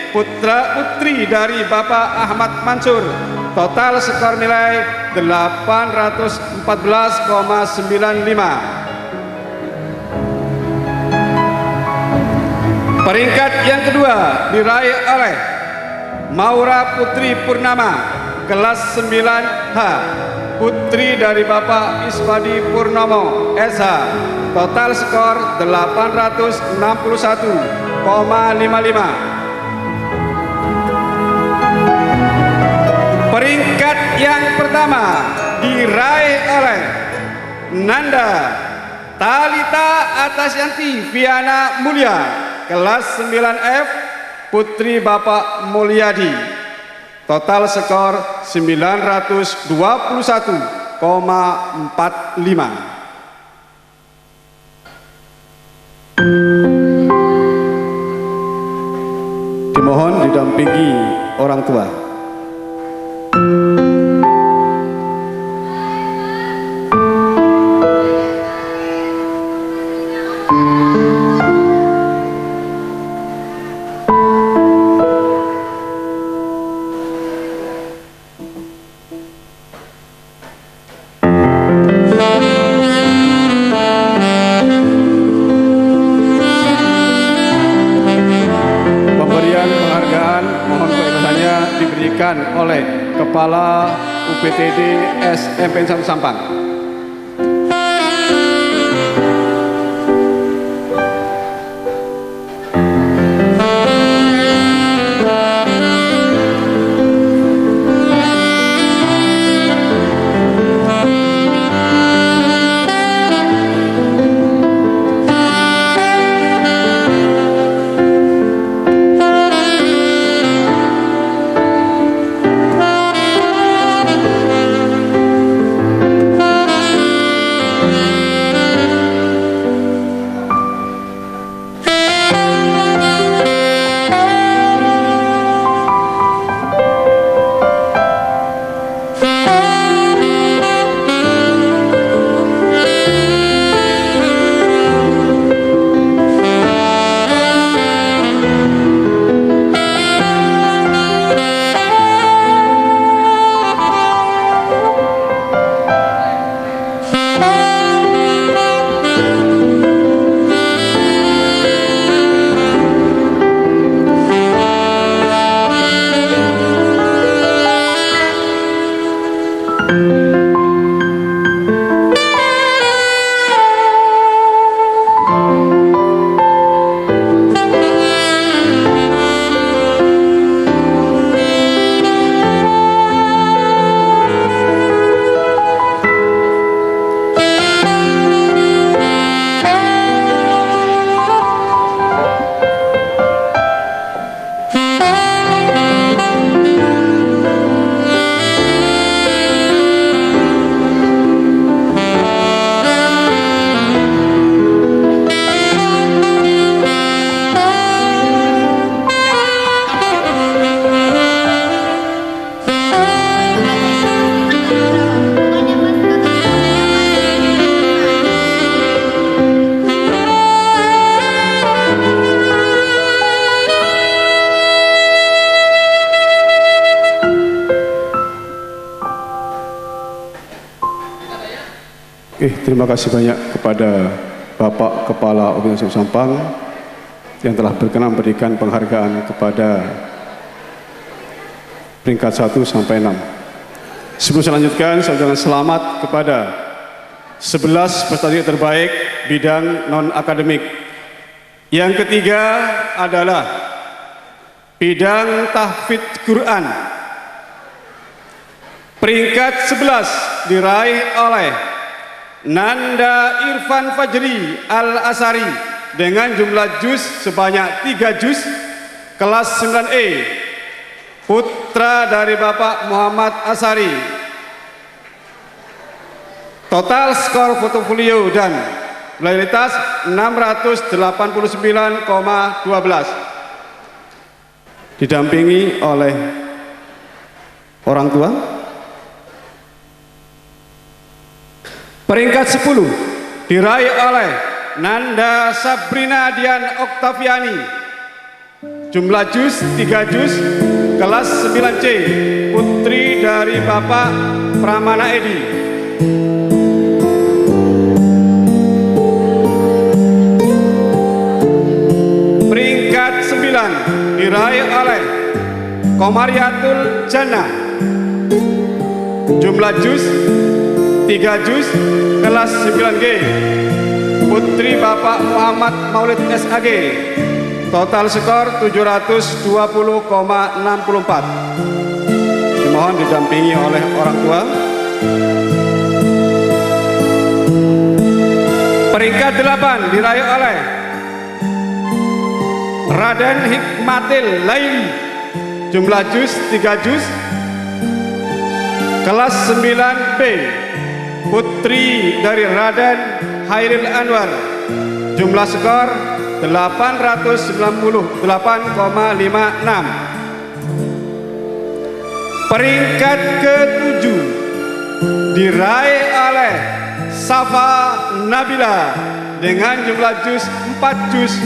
F: putra-putri dari Bapak Ahmad Mansur, total skor nilai 814,95. Peringkat yang kedua diraih oleh Maura Putri Purnama, kelas 9H, putri dari Bapak Iswadi Purnomo SH, total skor 861,55. Peringkat yang pertama diraih oleh Nanda Talita Atasyanti Viana Mulia, kelas 9F, putri Bapak Mulyadi, total skor 921,45. Dimohon didampingi orang tua. Pemberian penghargaan mohon keikhlasannya diberikan oleh Kepala UPTD SMP 1 Sampang. Terima kasih banyak kepada Bapak Kepala Organisasi Sampang yang telah berkenan memberikan penghargaan kepada peringkat 1 sampai 6. Sebelum saya lanjutkan, saya ucapkan selamat kepada 11 peserta didik terbaik bidang non-akademik. Yang ketiga adalah bidang tahfidz Quran. Peringkat 11 diraih oleh Nanda Irfan Fajri Al-Asari dengan jumlah juz sebanyak 3 juz, kelas 9E, putra dari Bapak Muhammad Asari. Total skor portofolio dan loyalitas 689,12. Didampingi oleh orang tua. Peringkat 10 diraih oleh Nanda Sabrina Dian Oktaviani, jumlah juz 3 juz, kelas 9C, putri dari Bapak Pramana Edi. Peringkat 9 diraih oleh Komariatul Jannah, jumlah juz 3 juz, kelas 9G, putri Bapak Muhammad Maulid SAG, total skor 720,64. Dimohon didampingi oleh orang tua. Peringkat 8 diraih oleh Raden Hikmatil Laili, jumlah juz 3 juz, kelas 9B, putri dari Raden Hairil Anwar, Jumlah skor 898,56. Peringkat ke-7 diraih oleh Safa Nabila dengan jumlah juz 4 juz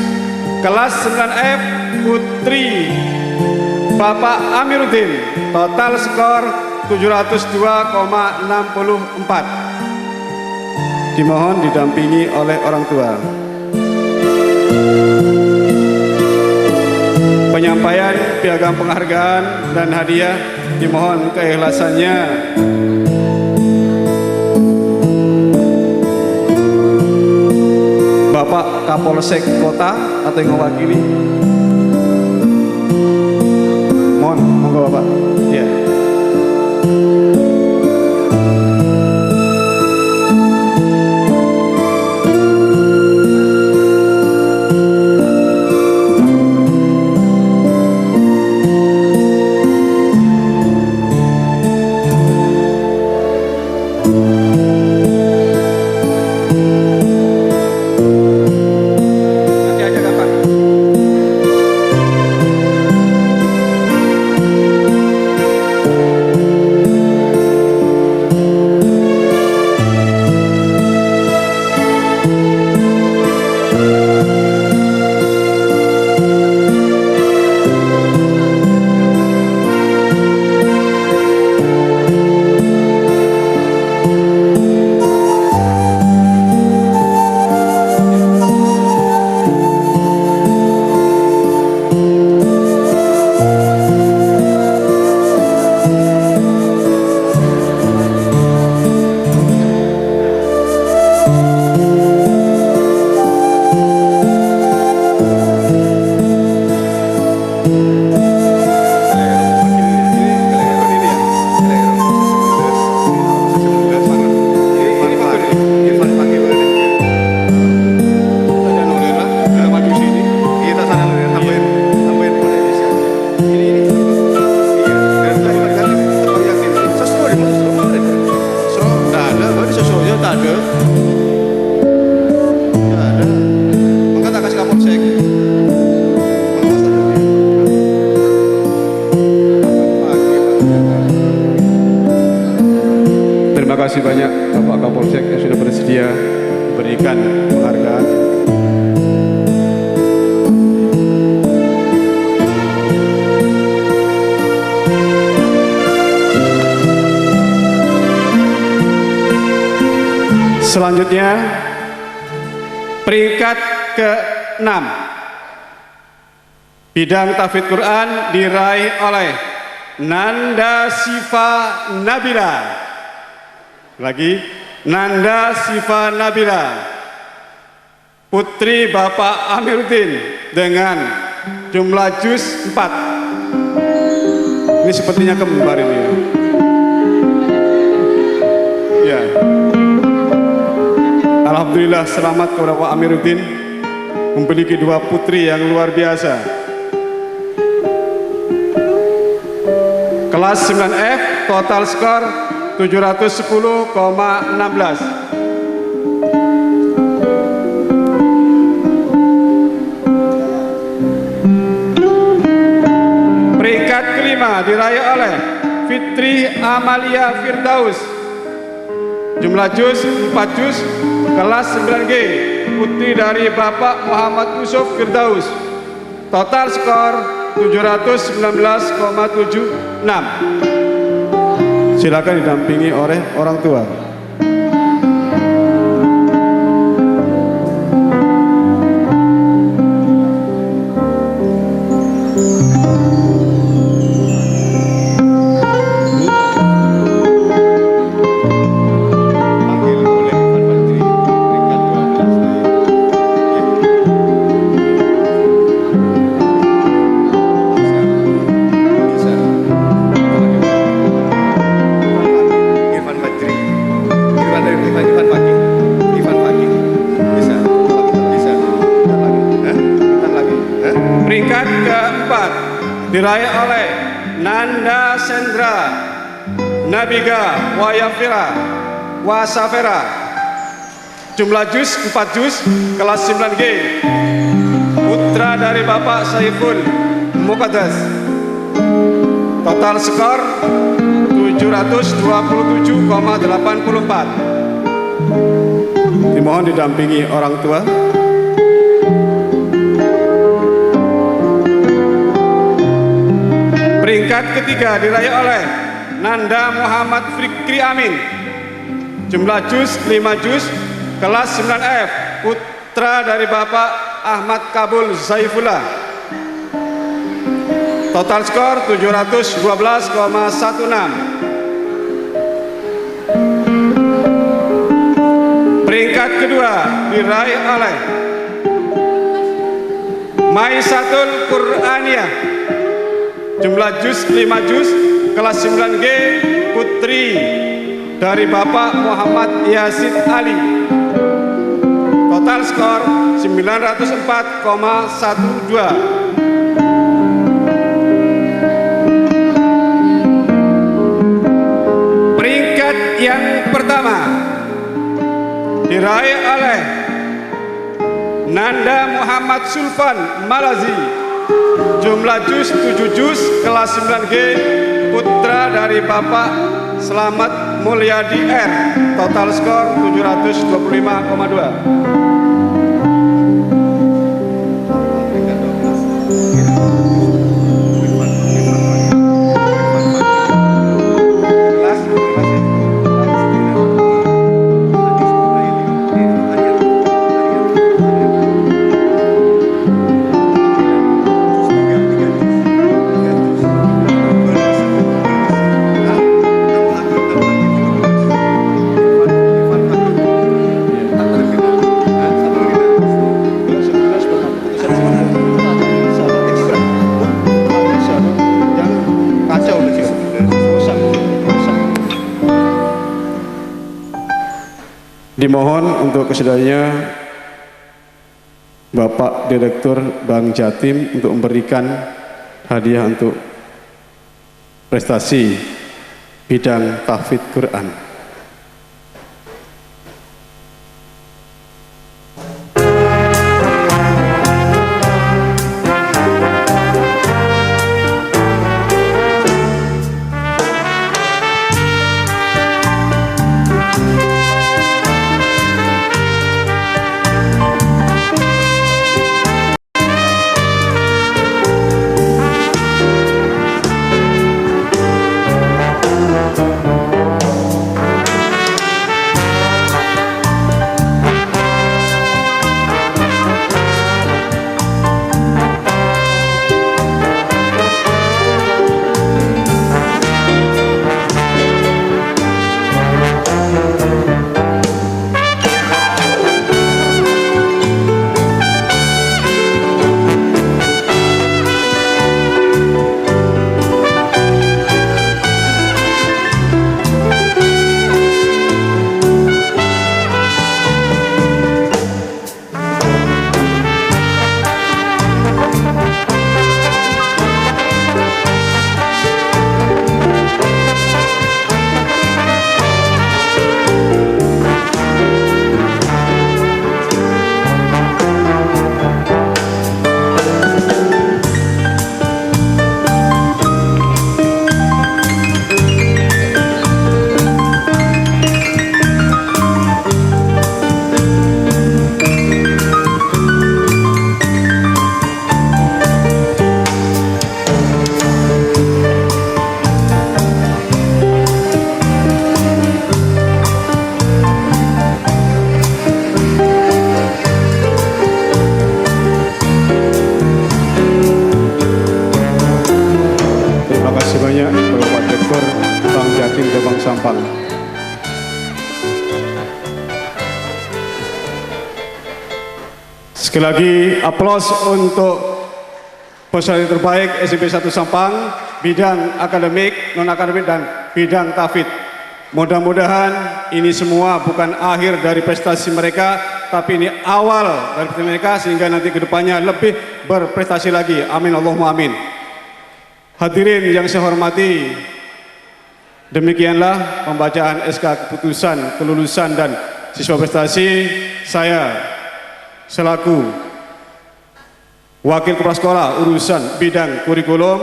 F: kelas 9F Putri Bapak Amiruddin, total skor 702,64. Dimohon didampingi oleh orang tua. Penyampaian piagam penghargaan dan hadiah dimohon keikhlasannya. Bapak Kapolsek Kota atau yang mewakili, mohon, monggo Bapak. Ya. Terima kasih banyak Bapak Kapolsek yang sudah bersedia memberikan penghargaan. Selanjutnya peringkat ke-6 bidang tahfidz Quran diraih oleh Nanda Sifa Nabila. Lagi, Nanda Sifa Nabila, Putri Bapak Amiruddin dengan jumlah juz 4. Ini sepertinya kembar ini. Ya. Alhamdulillah, selamat kepada Pak Amiruddin memiliki 2 putri yang luar biasa. Kelas 9F, total skor 710,16. Peringkat kelima diraih oleh Fitri Amalia Firdaus, jumlah juz 4 juz kelas 9G, putri dari Bapak Muhammad Yusuf Firdaus, total skor 719,76. Silakan didampingi oleh orang tua. Peringkat keempat diraih oleh Nanda Sendra Nabiga Wasafera, jumlah juz 4 juz, kelas 9G, putra dari Bapak Saiful Muqaddas. Total skor 727,84. Dimohon didampingi orang tua. Peringkat ketiga diraih oleh Nanda Muhammad Fikri Amin. Jumlah juz 5 juz, kelas 9F, putra dari Bapak Ahmad Kabul Saifullah. Total skor 712,16. Peringkat kedua diraih oleh Maisatul Qur'aniyah. Jumlah juz 5 juz, kelas 9G, putri dari Bapak Muhammad Yasid Ali. Total skor 904,12. Peringkat yang pertama diraih oleh Nanda Muhammad Sulfan Malazi. Jumlah juz 7 juz, kelas 9G, putra dari Bapak Selamat Mulyadi R. Total skor 725,2. Dimohon untuk kesediaannya Bapak Direktur Bank Jatim untuk memberikan hadiah untuk prestasi bidang tahfidz Quran. Sampang. Sekali lagi aplaus untuk peserta terbaik SMP 1 Sampang, bidang akademik, non-akademik, dan bidang tahfidz. Mudah-mudahan ini semua bukan akhir dari prestasi mereka, tapi ini awal dari prestasi mereka, sehingga nanti kedepannya lebih berprestasi lagi. Amin Allahumma amin. Hadirin yang saya hormati, demikianlah pembacaan SK keputusan kelulusan dan siswa prestasi, saya selaku Wakil Kepala Sekolah urusan bidang kurikulum,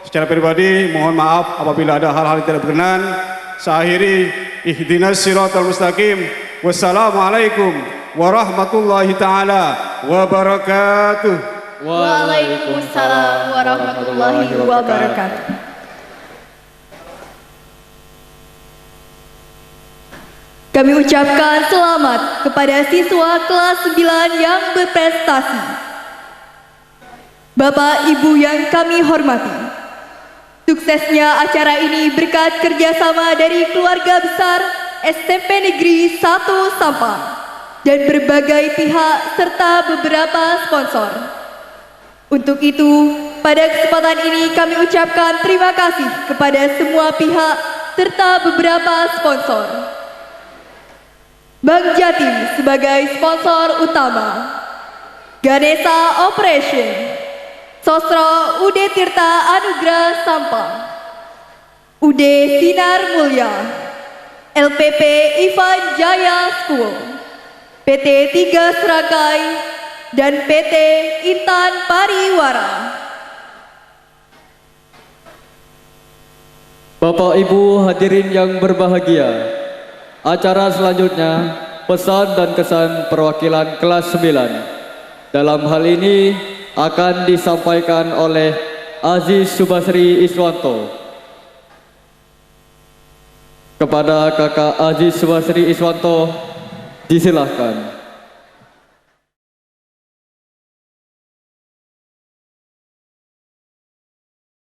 F: secara pribadi mohon maaf apabila ada hal-hal yang tidak berkenan. Saya akhiri, ihdinas siratal mustaqim. Wassalamualaikum warahmatullahi taala wabarakatuh.
A: Waalaikumsalam warahmatullahi wabarakatuh. Kami ucapkan selamat kepada siswa kelas 9 yang berprestasi. Bapak Ibu yang kami hormati, suksesnya acara ini berkat kerjasama dari keluarga besar SMP Negeri 1 Sampang dan berbagai pihak serta beberapa sponsor. Untuk itu, pada kesempatan ini kami ucapkan terima kasih kepada semua pihak serta beberapa sponsor. Bank Jatim sebagai sponsor utama, Ganesha Operation, Sosro UD Tirta Anugrah Sampang, UD Sinar Mulia, LPP Ivan Jaya School, PT 3 Seragai, dan PT Intan Pariwara.
B: Bapak Ibu hadirin yang berbahagia, acara selanjutnya pesan dan kesan perwakilan kelas 9. Dalam hal ini akan disampaikan oleh Aziz Subasri Iswanto. Kepada Kakak Aziz Subasri Iswanto, disilahkan.